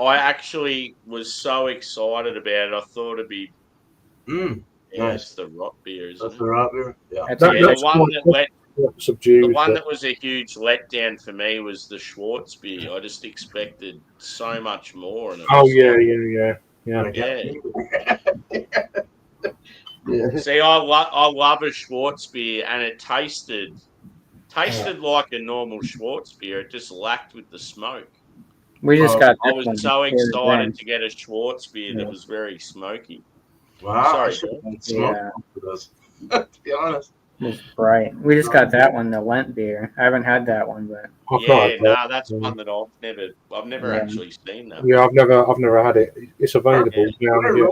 I actually was so excited about it. I thought it'd be nice. The rot beer, isn't it? The rot beer. Yeah. The one that was a huge letdown for me was the Schwartz beer. I just expected so much more. And Yeah. See, I love a Schwartz beer, and it tasted like a normal Schwartz beer. It just lacked with the smoke. We just got. I was so excited to get a Schwartz beer that was very smoky. Wow. Sorry, to be honest. It's bright. We just got that one, the Lent beer. I haven't had that one, but that's one that I've never actually seen that. Yeah, I've never had it. It's available down here.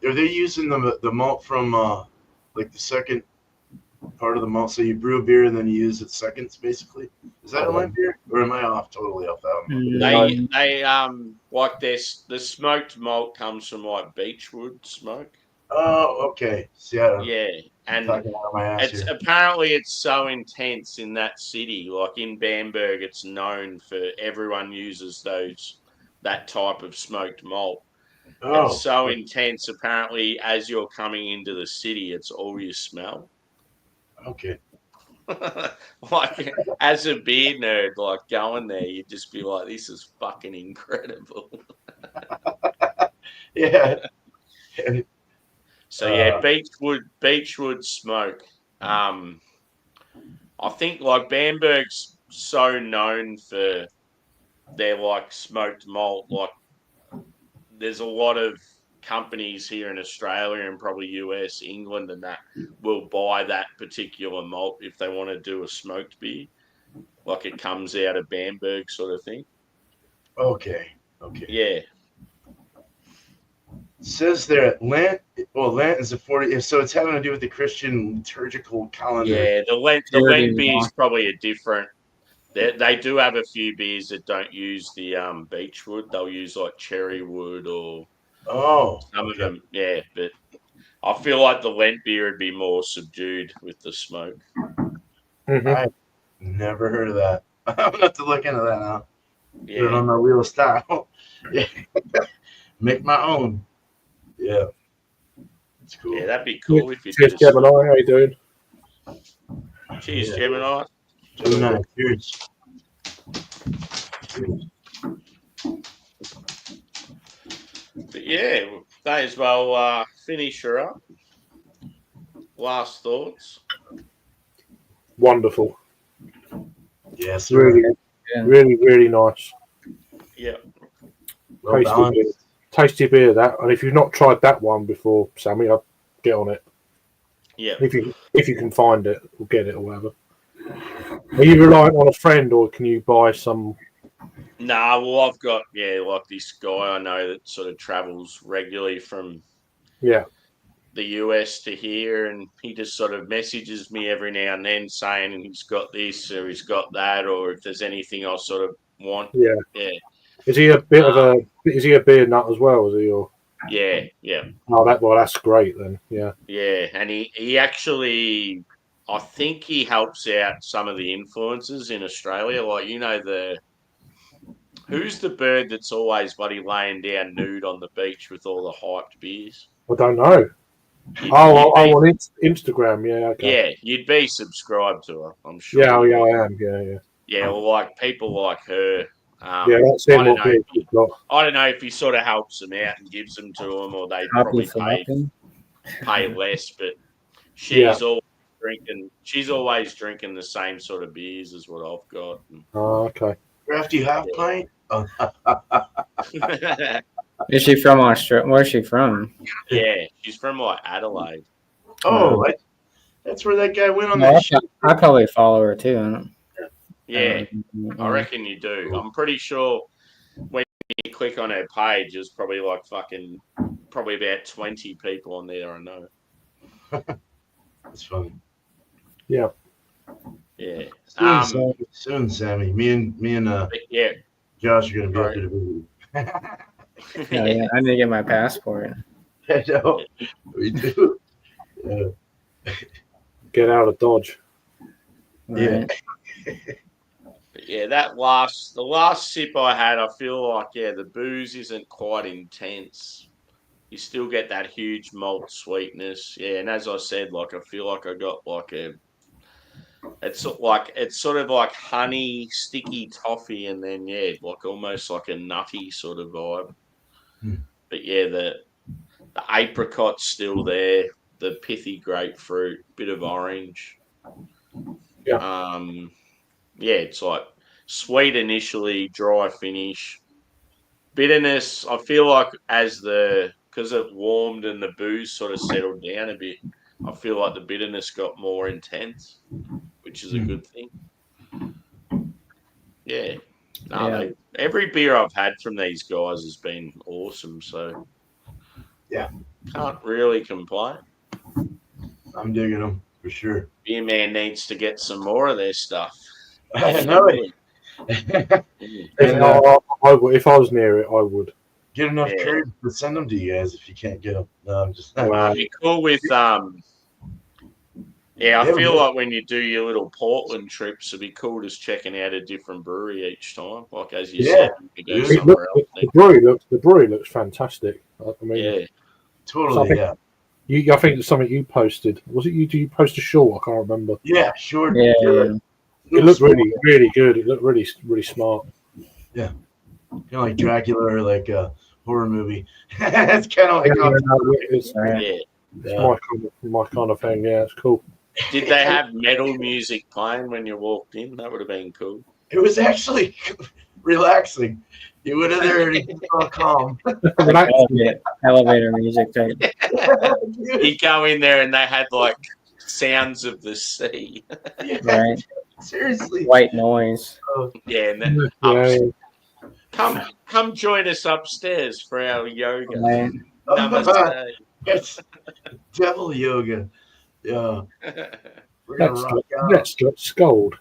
Are they using the malt from like the second part of the malt. So you brew a beer and then you use its seconds, basically. Is that a light beer, or am I totally off that one? They like this. The smoked malt comes from like beechwood smoke. Oh, okay. See, I don't. Yeah, and Talking out of my ass it's here. apparently it's so intense in that city. Like in Bamberg, it's known for everyone uses that type of smoked malt. Oh, It's so intense. Apparently, as you're coming into the city, it's all you smell. okay. Like as a beer nerd, like going there, you'd just be like, "This is fucking incredible." Yeah. So yeah, beechwood smoke. I think like Bamberg's so known for their like smoked malt. Like there's a lot of companies here in Australia and probably US, England, and that will buy that particular malt if they want to do a smoked beer. Like it comes out of Bamberg, sort of thing. Okay. Okay. Yeah. It says there Lent. Well, Lent is a 40. So it's having to do with the Christian liturgical calendar. Yeah, the Lent beer is probably a different. They do have a few beers that don't use the beechwood. They'll use like cherry wood or some of them. Yeah, but I feel like the Lent beer would be more subdued with the smoke. Mm-hmm. I've never heard of that. I'm gonna have to look into that now. Yeah. Put it on my wheel of style. Yeah. Make my own. Yeah. It's cool. Yeah, that'd be cool if you Cheers, did. Gemini. How you doing? Cheers, Yeah. Gemini. Gemini. Cheers. But yeah, may as well finish her up. Last thoughts. Wonderful. Yes, Really, really, really nice. Yeah. Well tasty beer that. And if you've not tried that one before, Sammy, I'd get on it. Yeah. If you can find it or get it or whatever. Are you relying on a friend or can you buy some? Nah, well, I've got like this guy I know that sort of travels regularly from the US to here, and he just sort of messages me every now and then saying he's got this or he's got that, or if there's anything I sort of want. Yeah. Yeah. Is he a bit of a? Is he a beer nut as well? Is he? Or? Yeah. Oh, that's great then. Yeah. Yeah, and he actually, I think he helps out some of the influencers in Australia. Like who's the bird that's always bloody laying down nude on the beach with all the hyped beers? I don't know. On Instagram, yeah. Okay. Yeah, you'd be subscribed to her, I'm sure. Yeah, I am. Yeah. Yeah, well, like people like her. That's him. I don't know if he sort of helps them out and gives them to them, or they probably pay less. But she's always drinking. She's always drinking the same sort of beers as what I've got. Oh, okay. Crafty half pint. Oh. Is she from Australia? Where's she from? Yeah, she's from like Adelaide. Oh, that's where that guy went on that shit. I probably follow her too. Yeah, I reckon you do. I'm pretty sure when you click on her page, there's probably probably about 20 people on there I know. That's funny. Yeah. Yeah. Soon, Sammy. Me and Josh are gonna be up to the movie. Yeah, I need to get my passport. I know. We do. Yeah. Get out of Dodge. Yeah. Yeah, the last sip I had, I feel like the booze isn't quite intense. You still get that huge malt sweetness. Yeah, and as I said, like I feel like I got like it's sort of like honey, sticky toffee, and then like almost like a nutty sort of vibe. But yeah, the apricot's still there, the pithy grapefruit, bit of orange. Yeah. It's like sweet initially, dry finish. Bitterness, I feel like because it warmed and the booze sort of settled down a bit, I feel like the bitterness got more intense, which is a good thing. Yeah. Every beer I've had from these guys has been awesome, so yeah, can't really complain. I'm digging them. for sure. Beer Man needs to get some more of their stuff. I know it. If I was near it, I would. Get enough courage to send them to you guys if you can't get them. No, I'm just. It'd be cool with Yeah, I feel like when you do your little Portland trips, it'd be cool just checking out a different brewery each time. Like as you said, you go somewhere else. The brewery looks fantastic. I mean, totally. I think it's something you posted. Was it you? Did you post a short? I can't remember. Yeah, sure. Yeah. It looked really, really good. It looked really, really smart. Yeah, kind of like Dracula or like a horror movie. It's kind of like it's my kind of thing. Yeah, it's cool. Did they have metal music playing when you walked in? That would have been cool. It was actually relaxing. You would have heard it all calm. Elevator music type. You go in there and they had like sounds of the sea. Right. Seriously. White noise. Yeah, and then come join us upstairs for our yoga. Right. Namaste. It's devil yoga. Yeah. We're gonna rock out. Let's get scold.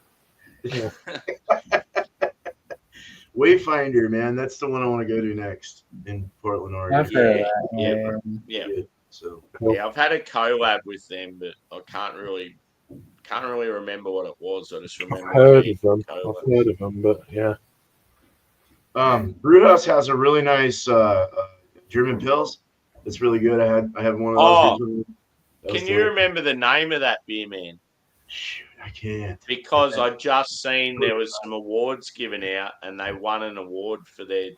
Yeah. Wayfinder, man, that's the one I want to go to next in Portland, Oregon. Yeah. So yeah, I've had a collab with them, but I can't really remember what it was. I just remember I've heard of them, but yeah. BRUJOS has a really nice German Pils. It's really good. I have one of those. Can you remember the name of that beer, man? Shoot, I can't. Because I just seen there was some awards given out, and they won an award for their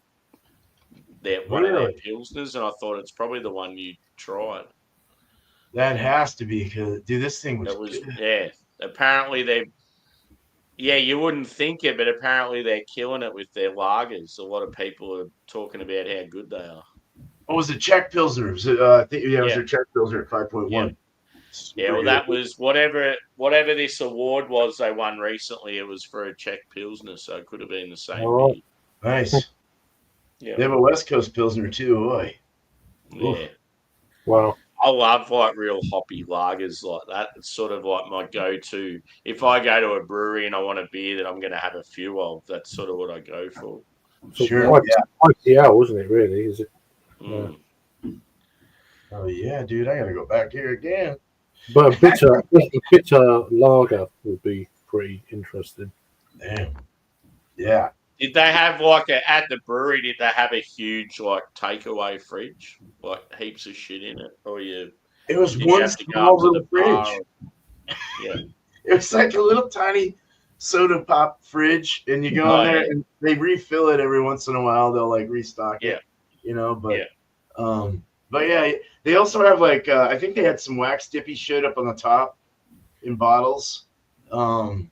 one of their Pilsners, and I thought it's probably the one you tried. That has to be because this thing was good. Yeah. Apparently you wouldn't think it, but apparently they're killing it with their lagers. A lot of people are talking about how good they are. Oh, was it Czech Pilsner? I think it was their Czech Pilsner at 5.1. Yeah, well, that was whatever this award was they won recently. It was for a Czech Pilsner, so it could have been the same. Oh, nice. Yeah, they have a West Coast Pilsner too. Oy. Yeah. Wow. I love like real hoppy lagers like that. It's sort of like my go-to. If I go to a brewery and I want a beer that I'm going to have a few of, that's sort of what I go for. Sure. IPL, wasn't it? Really? Is it? Mm. Oh yeah, dude! I gotta go back here again. But a bitter lager would be pretty interesting. Damn. Yeah. Did they have at the brewery? Did they have a huge takeaway fridge, like heaps of shit in it, or It was one small little fridge. Yeah. It was like a little tiny soda pop fridge, and you go in there and they refill it every once in a while. They'll restock it. But yeah, they also have I think they had some wax dippy shit up on the top in bottles. I'd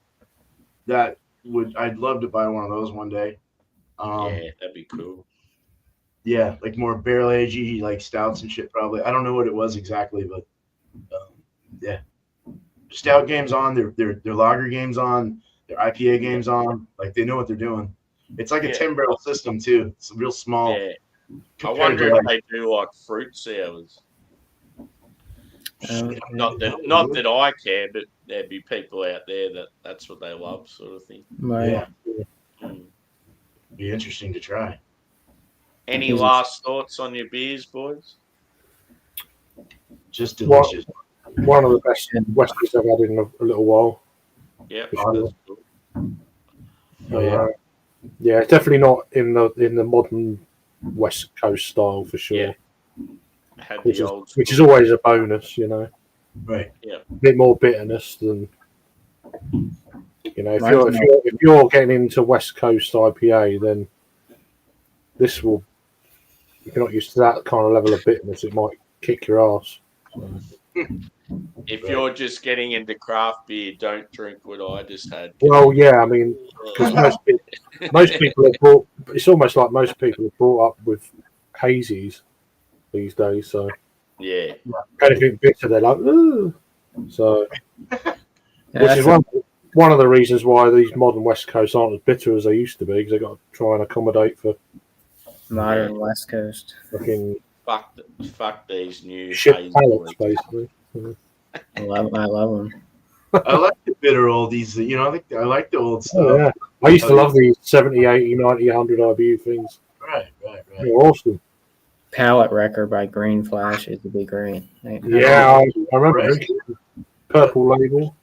love to buy one of those one day. Yeah, that'd be cool. Yeah, more barrel agey stouts and shit probably. I don't know what it was exactly, but yeah. Stout games on, their lager games on, their IPA games on. They know what they're doing. It's like a 10-barrel system too. It's real small. Yeah. I wonder if they do fruit sours. Not that I care, but there'd be people out there that's what they love, sort of thing. Right. Yeah. Be interesting to try. Any last thoughts on your beers, boys? Just delicious. One of the best Westies I've had in a little while. Yeah, that's cool. Yeah, it's definitely not in the modern West Coast style for sure. Yeah. Which is always a bonus, Right. Yeah. A bit more bitterness than if you're getting into West Coast IPA, then this will. If you're not used to that kind of level of bitterness, it might kick your ass. If you're just getting into craft beer, don't drink what I just had. Well, yeah, I mean, because most people are brought. It's almost like most people are brought up with hazies these days. So yeah, anything bitter, they're like, ooh. So, which is one of the reasons why these modern West Coast aren't as bitter as they used to be, because they've got to try and accommodate for modern West Coast. Fucking fuck these new shit palates, basically. I love them. I like the bitter oldies. You know, I like the old stuff. Oh, yeah. I used to love these 70, 80, 90, 100 IBU things. Right. They're awesome. Palette Wrecker by Green Flash used to be great. Yeah, I remember drinking Purple Label.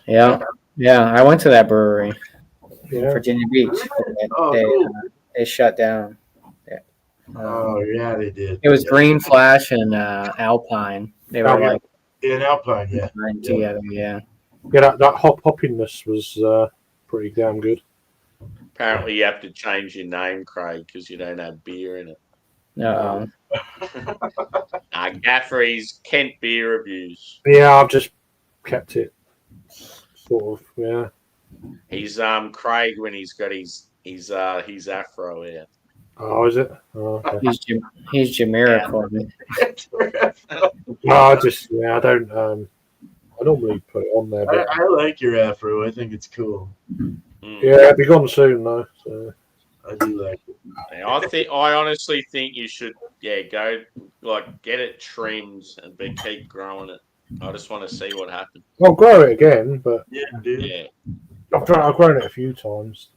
Yeah. I went to that brewery in Yeah. Virginia Beach. Cool. They shut down. Oh yeah, they did. It was Green Flash and Alpine. They were like in Alpine, yeah. together. Yeah. Yeah, that hoppiness was pretty damn good. Apparently, you have to change your name, Craig, because you don't have beer in it. No. Gaffrey's Kent Beer Reviews. Yeah, I've just kept it sort of. Yeah. He's Craig when he's got his afro out. Oh, is it? Oh, okay. He's Jamiroquai. No, I don't. I normally put it on there. But I like your afro. I think it's cool. Yeah, it'll be gone soon though. So. I do like it. I honestly think you should go get it trimmed and keep growing it. I just want to see what happens. I'll grow it again, but yeah, dude. Yeah. I've grown it a few times.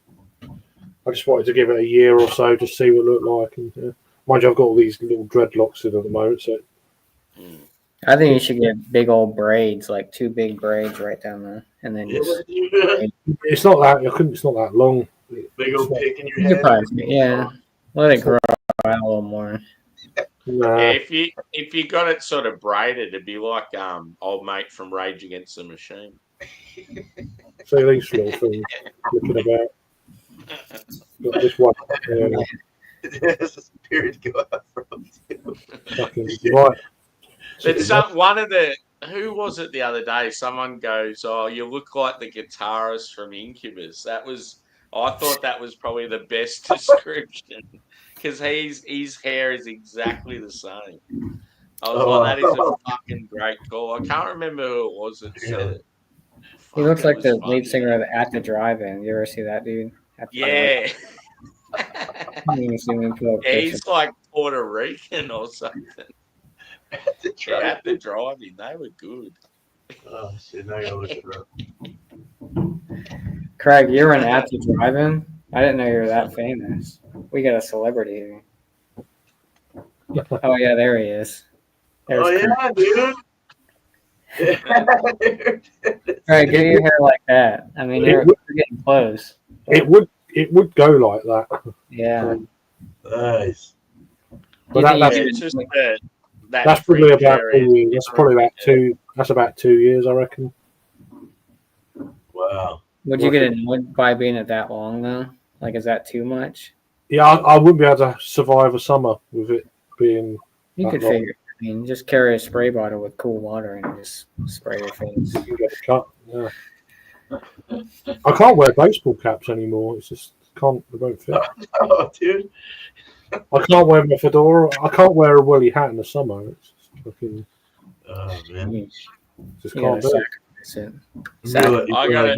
I just wanted to give it a year or so to see what it looked like. And mind you, I've got all these little dreadlocks in at the moment. So I think you should get big old braids, like 2 big braids right down there, and then just. It's not that. It's not that long. Big old pick in your head. Yeah, let it grow out a little more. Nah. Yeah, if you got it sort of braided, it'd be like old mate from Rage Against the Machine. See these little things looking about. Got this one. There's a spirit go out from Fucking right. But one of the who was it the other day? Someone goes, "Oh, you look like the guitarist from Incubus." I thought that was probably the best description because his hair is exactly the same. I was like, that is a fucking great call. I can't remember who it was that said it. He looks like the lead singer of At the Drive-In. You ever see that dude? Yeah. He's like Puerto Rican or something. At the Drive-In, they were good. Oh shit! Now I gotta look it up. Craig, you're an At the Drive-In? I didn't know you were that famous. We got a celebrity here. Oh yeah, there he is. There's dude. Craig, get your hair like that. I mean, you're getting close. It would go like that. Yeah. Nice. But that's probably about 2 years. That's probably about two. That's about 2 years, I reckon. Wow. Would you get annoyed by being it that long though? Like, is that too much? Yeah, I wouldn't be able to survive a summer with it being. You could figure. I mean, just carry a spray bottle with cool water and just spray your face. You get a cut. Yeah. I can't wear baseball caps anymore. It's just they won't fit. Oh, dude. I can't wear my fedora. I can't wear a woolly hat in the summer. It's just fucking. Oh man. Just can't do it. I got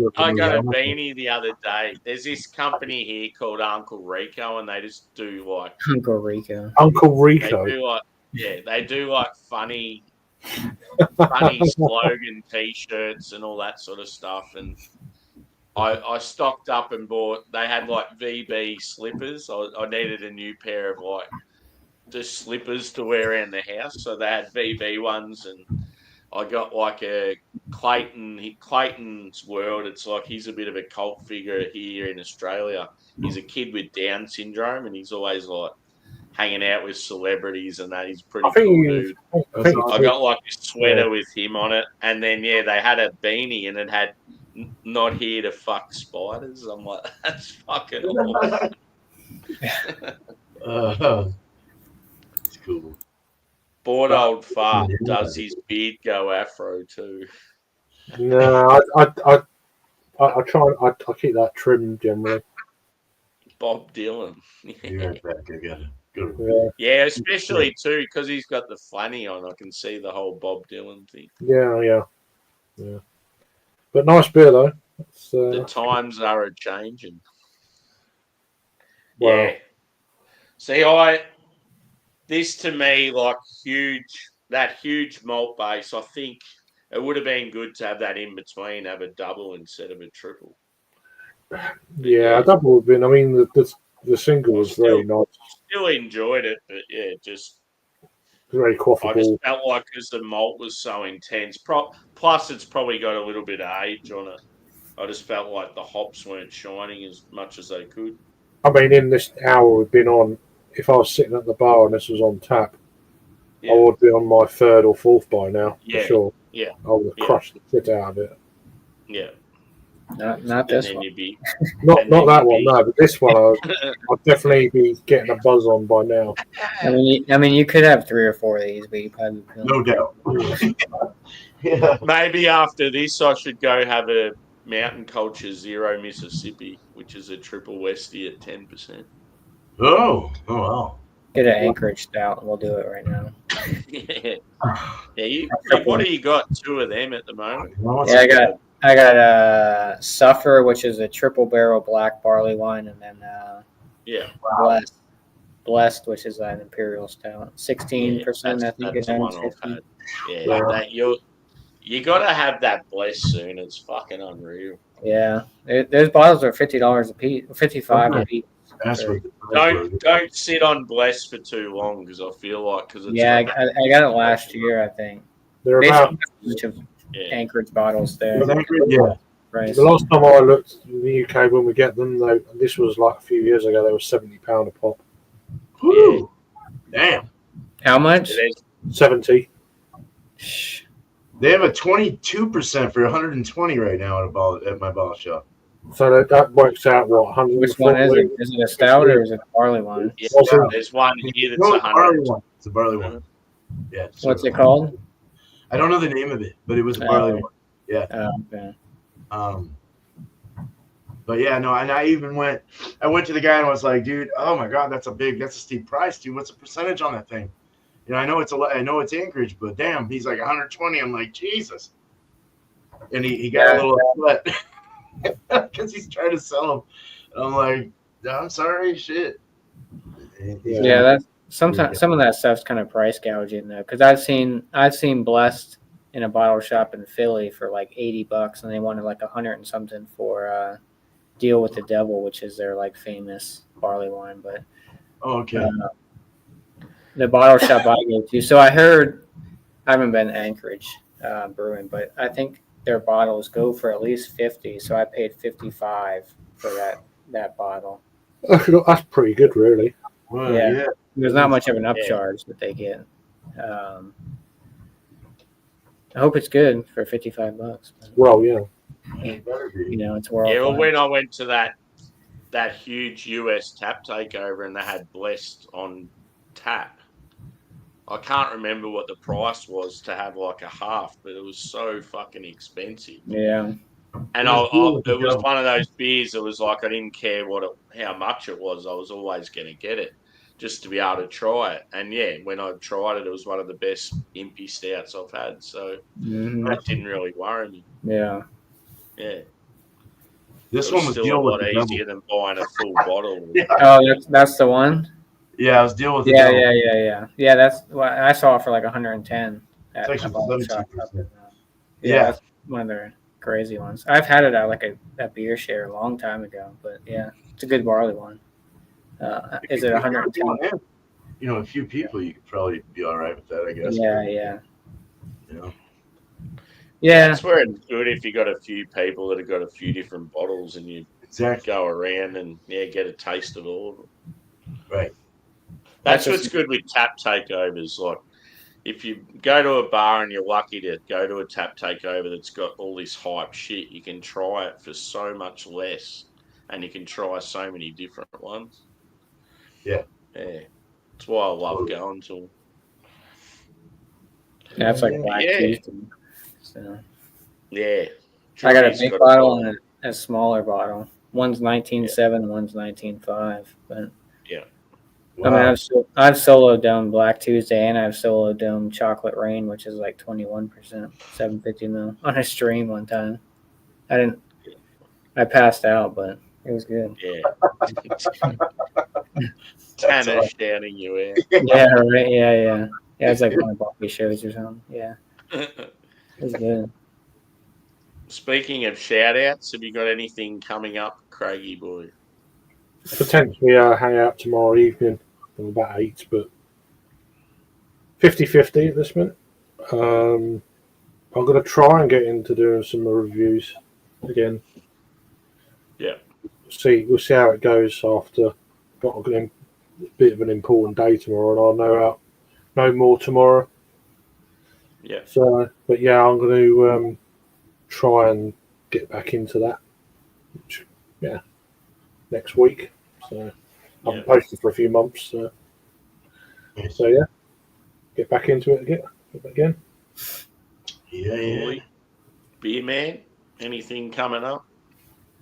a beanie the other day. There's this company here called Uncle Rico, and they just do like Uncle Rico. Uncle Rico. They do like funny slogan T-shirts and all that sort of stuff. And I stocked up and bought. They had like VB slippers. I needed a new pair of like just slippers to wear around the house, so they had VB ones and. I got like a Clayton's World. It's like he's a bit of a cult figure here in Australia. He's a kid with Down syndrome, and he's always like hanging out with celebrities and that. He's pretty cool dude. I got like a sweater with him on it, and then they had a beanie and it had "Not here to fuck spiders." I'm like, that's fucking awesome. It's cool. Bored old fart does his beard go afro too? No, I try. I keep that trim generally. Bob Dylan. You're right back. I got it. Yeah, especially too because he's got the funny on. I can see the whole Bob Dylan thing. Yeah. But nice beer though. The times are a changing. Wow. Yeah. See, this to me, like huge malt base, I think it would have been good to have that in between, have a double instead of a triple. Yeah, a double would have been. I mean, the single was very nice. Still enjoyed it, but yeah, just very quaffable. I just felt like because the malt was so intense. Plus, it's probably got a little bit of age on it. I just felt like the hops weren't shining as much as they could. I mean, in this hour we've been on, if I was sitting at the bar and this was on tap, I would be on my third or fourth by now, for sure. Yeah. I would have crushed the shit out of it. Yeah. Not this one. Not that one, no, but this one I'd definitely be getting a buzz on by now. I mean, you could have 3 or 4 of these, but you probably no doubt. Maybe after this, I should go have a Mountain Culture Zero Mississippi, which is a triple Westie at 10%. Oh wow! Get an Anchorage stout. We'll do it right now. What do you got? 2 of them at the moment. Yeah, I got Suffer, which is a triple barrel black barley wine, and then Blessed, which is an imperial stout, 16%. I think it's on. You got to have that Blessed soon. It's fucking unreal. Yeah, those bottles are $50 a piece, $55 a piece. Don't sit on Blessed for too long because I feel like I got it last year. I think they're about Anchorage bottles there. Right. The last time I looked in the UK when we get them, this was like a few years ago. They were £70 a pop. Woo! Damn. How much? 70. They have a 22% for 120 right now at my bottle shop. So that works out what? 100. Which one is it? Is it a stout or is it a barley one? Yeah, there's one here that's 100. It's a barley one. Yeah. What's it called? I don't know the name of it, but it was a barley one. Yeah. Okay. But yeah, no, and I went to the guy and was like, dude, oh my God, that's a steep price, dude. What's the percentage on that thing? You know, I know it's Anchorage, but damn, he's like 120. I'm like, Jesus. And he got a little upset because he's trying to sell them. And I'm like, I'm sorry, shit. Yeah, that's sometimes some of that stuff's kind of price gouging though, because I've seen Blessed in a bottle shop in Philly for like $80, and they wanted like 100 and something for Deal with the Devil, which is their like famous barley wine. But the bottle shop I go to, so I haven't been to Anchorage Brewing, but I think their bottles go for at least 50. So I paid 55 for that bottle. That's pretty good, really. Well, yeah. There's not much of an upcharge that they get. I hope it's good for $55. Well, yeah. You know, it's world. Yeah, well, when I went to that huge US tap takeover and they had Blessed on tap, I can't remember what the price was to have like a half, but it was so fucking expensive. Yeah. And it was one of those beers that was like I didn't care how much it was. I was always going to get it just to be able to try it. And yeah, when I tried it, it was one of the best impy stouts I've had. So that didn't really worry me. Yeah. Yeah. This one was still a lot easier than buying a full bottle. Oh, that's the one? Yeah, I was dealing with it. Yeah, that's what I saw it for like 110 at it's actually 17%. Yeah, that's one of their crazy ones. I've had it at like a beer share a long time ago, but yeah, it's a good barley one. Is it 110? You know, a few people, you could probably be all right with that, I guess. Yeah. You know? Yeah. That's where it's good if you got a few people that have got a few different bottles and you go around and get a taste of all of them. Right. That's what's good with tap takeovers. Like, if you go to a bar and you're lucky to go to a tap takeover that's got all this hype shit, you can try it for so much less, and you can try so many different ones. Yeah. That's why I love going to them. That's like Black Tuesday. So. Yeah. I got a big bottle and a smaller bottle. One's 19.7, one's 19.5, but. Wow. I mean, I've solo domed Black Tuesday and I've solo domed Chocolate Rain, which is like 21%, 750 ml on a stream one time. I passed out, but it was good. Yeah. Tannish down in your air. Yeah, right. Yeah. It's like one of the Buffy shows or something. Yeah. It's good. Speaking of shout outs, have you got anything coming up, Craigie boy? Potentially hang out tomorrow evening from about 8, but 50-50 at this minute. I'm going to try and get into doing some reviews again. Yeah. We'll see how it goes after. Got a bit of an important day tomorrow, and I'll know more tomorrow. Yeah. So, but yeah, I'm going to try and get back into that. Next week. So I haven't posted for a few months. So yeah, get back into it again. Yeah. Beer man, anything coming up?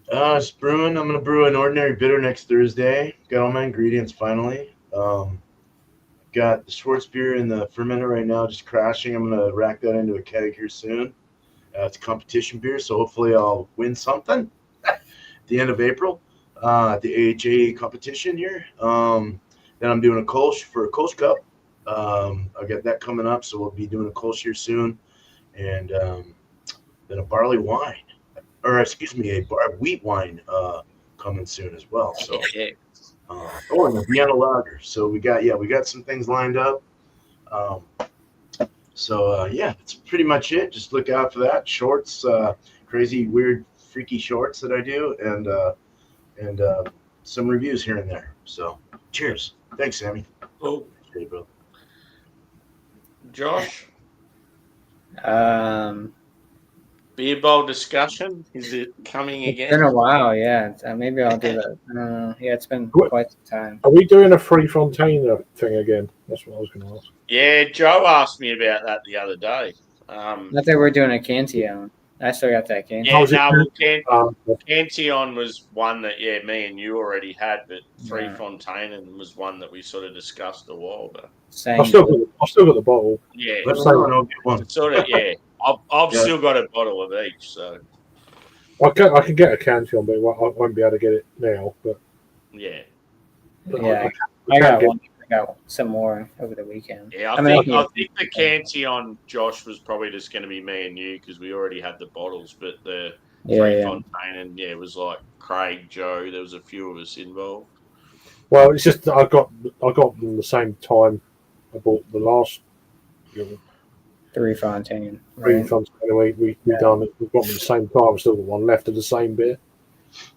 It's brewing. I'm gonna brew an ordinary bitter next Thursday. Got all my ingredients finally. Got the Schwartz beer in the fermenter right now, just crashing. I'm gonna rack that into a keg here soon. It's a competition beer, so hopefully I'll win something at the end of April at the AHA competition here. Then I'm doing a Kolsch for a Kolsch Cup. I got that coming up, so we'll be doing a Kolsch here soon, and then a barley wine, or excuse me, a wheat wine coming soon as well. So, and a Vienna lager. So we got some things lined up. That's pretty much it. Just look out for that. Shorts, crazy, weird, freaky shorts that I do, and some reviews here and there. So, cheers. Thanks, Sammy. Oh, hey, bro. Josh, Um, beer bowl discussion, is it coming again? It's been a while, yeah. Maybe I'll do that. Yeah, it's been quite some time. Are we doing a free Fontaine thing again? That's what I was going to ask. Yeah, Joe asked me about that the other day. I thought we were doing a Cantillon. I still got that Cantillon. Cantillon was one that, me and you already had, but Free Fontaine was one that we sort of discussed a while back. I've still got the bottle. Yeah. One. Sort of, yeah. I've still got a bottle of each, so. I can get a Cantillon, but I won't be able to get it now. But yeah. I got one. I got some more over the weekend. Yeah, I think the Cantillon, Josh, was probably just going to be me and you because we already had the bottles, but the Free Fontaine and it was like Craig, Joe. There was a few of us involved. Well, it's just I got them the same time I bought the last. Three Fontaine. Free Fontaine. We done it. We've got them at the same time. I've still got one left of the same beer.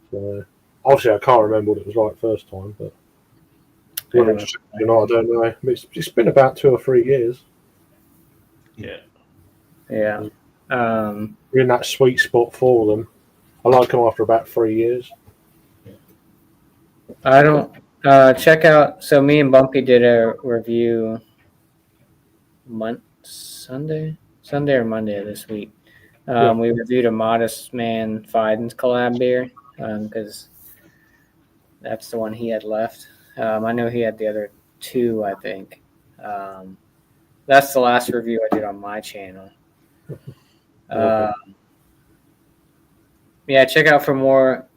So obviously, I can't remember what it was like first time, but. I don't know. It's been about 2 or 3 years. Yeah. Yeah. You're in that sweet spot for them. I like them after about 3 years. I don't check out. So me and Bumpy did a review Sunday or Monday of this week. We reviewed a Modest Man Fiden's collab beer because that's the one he had left. I know he had the other 2, I think. That's the last review I did on my channel. Check out for more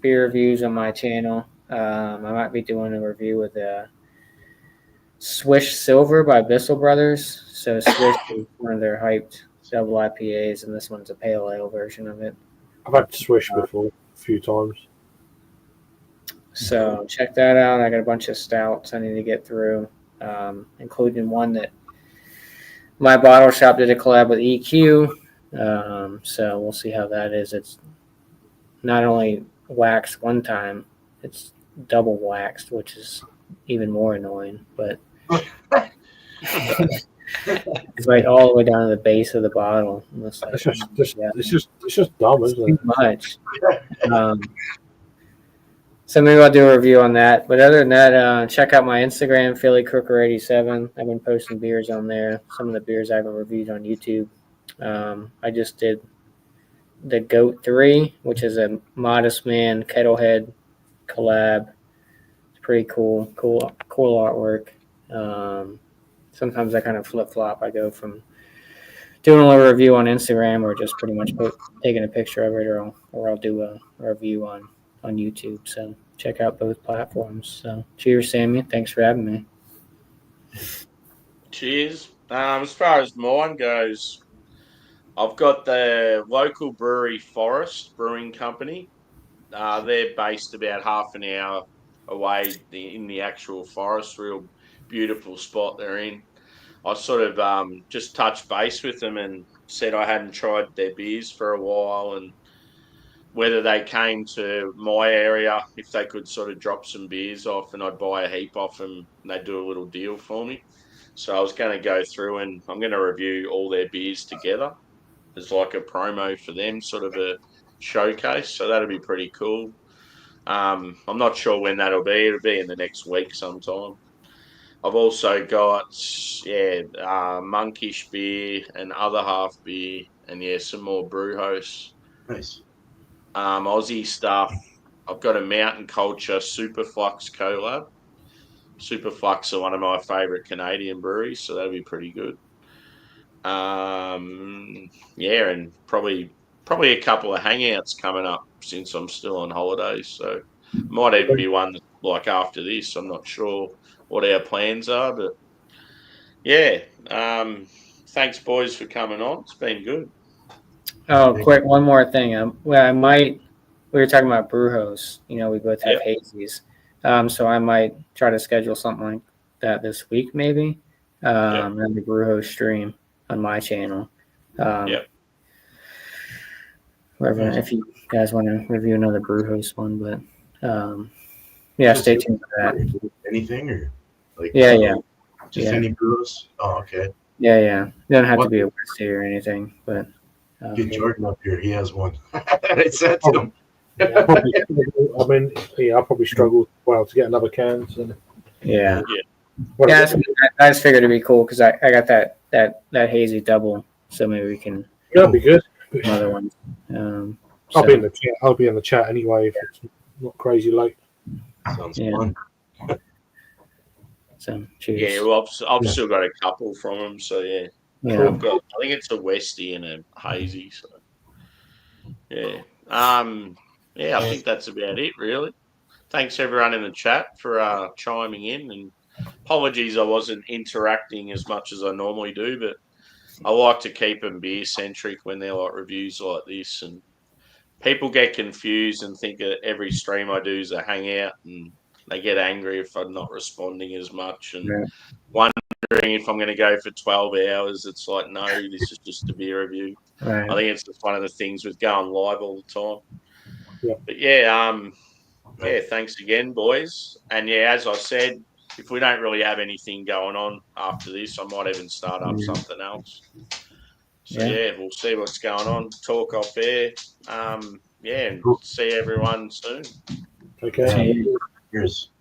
beer reviews on my channel. I might be doing a review with Swish Silver by Bissell Brothers. So Swish is one of their hyped double IPAs, and this one's a pale ale version of it. I've had Swish before a few times. So check that out. I got a bunch of stouts I need to get through, including one that my bottle shop did a collab with EQ. So we'll see how that is. It's not only waxed one time, it's double waxed, which is even more annoying. But it's like all the way down to the base of the bottle. It's just dumb, isn't it? Too much. So maybe I'll do a review on that. But other than that, check out my Instagram, PhillyCrooker87. I've been posting beers on there. Some of the beers I haven't reviewed on YouTube. I just did the Goat 3, which is a Modest Man Kettlehead collab. It's pretty cool. Cool artwork. Sometimes I kind of flip-flop. I go from doing a little review on Instagram or just pretty much taking a picture of it, or I'll do a review on YouTube. So check out both platforms. So cheers, Sammy. Thanks for having me. Cheers. As far as mine goes, I've got the local brewery, Forest Brewing Company. They're based about half an hour away in the actual forest. Real beautiful spot they're in. I sort of just touched base with them and said I hadn't tried their beers for a while, and whether they came to my area, if they could sort of drop some beers off and I'd buy a heap off them and they'd do a little deal for me. So I was going to go through and I'm going to review all their beers together as like a promo for them, sort of a showcase. So that'll be pretty cool. I'm not sure when that'll be. It'll be in the next week sometime. I've also got, monkish beer and other half beer and, some more BRUJOS. Nice. Aussie stuff. I've got a Mountain Culture Superflux collab. Superflux are one of my favourite Canadian breweries, so that'll be pretty good. And probably a couple of hangouts coming up since I'm still on holidays, so might even be one like after this. I'm not sure what our plans are, but thanks boys for coming on. It's been good. Oh, quick, one more thing. I might. We were talking about brujos. We both have hazies. So I might try to schedule something like that this week, maybe. And the brujo stream on my channel. Whatever. If you guys want to review another brujos one, but stay tuned for that. Anything or like? Yeah. Just any brujos? Oh, okay. Yeah. It doesn't have to be a Westie or anything, but. Get Jordan up here. He has one. I said to him. I'll probably struggle to get another can. So. Yeah. I just figured it'd be cool because I got that hazy double, so maybe we can. That'd be good. Another one. I'll be in the chat. I'll be in the chat anyway if it's not crazy late. Sounds fun. So cheers. Yeah, well, I've still got a couple from them, so yeah. Yeah. I think it's a Westie and a hazy. So I think that's about it, really. Thanks everyone in the chat for chiming in, and apologies I wasn't interacting as much as I normally do, but I like to keep them beer centric when they're like reviews like this, and people get confused and think that every stream I do is a hangout, and they get angry if I'm not responding as much, and wondering if I'm going to go for 12 hours. It's like, no, this is just a beer review. Right. I think it's just one of the things with going live all the time. Yeah. But thanks again, boys. And as I said, if we don't really have anything going on after this, I might even start up something else. So we'll see what's going on. Talk off air. And see everyone soon. Okay. Cheers.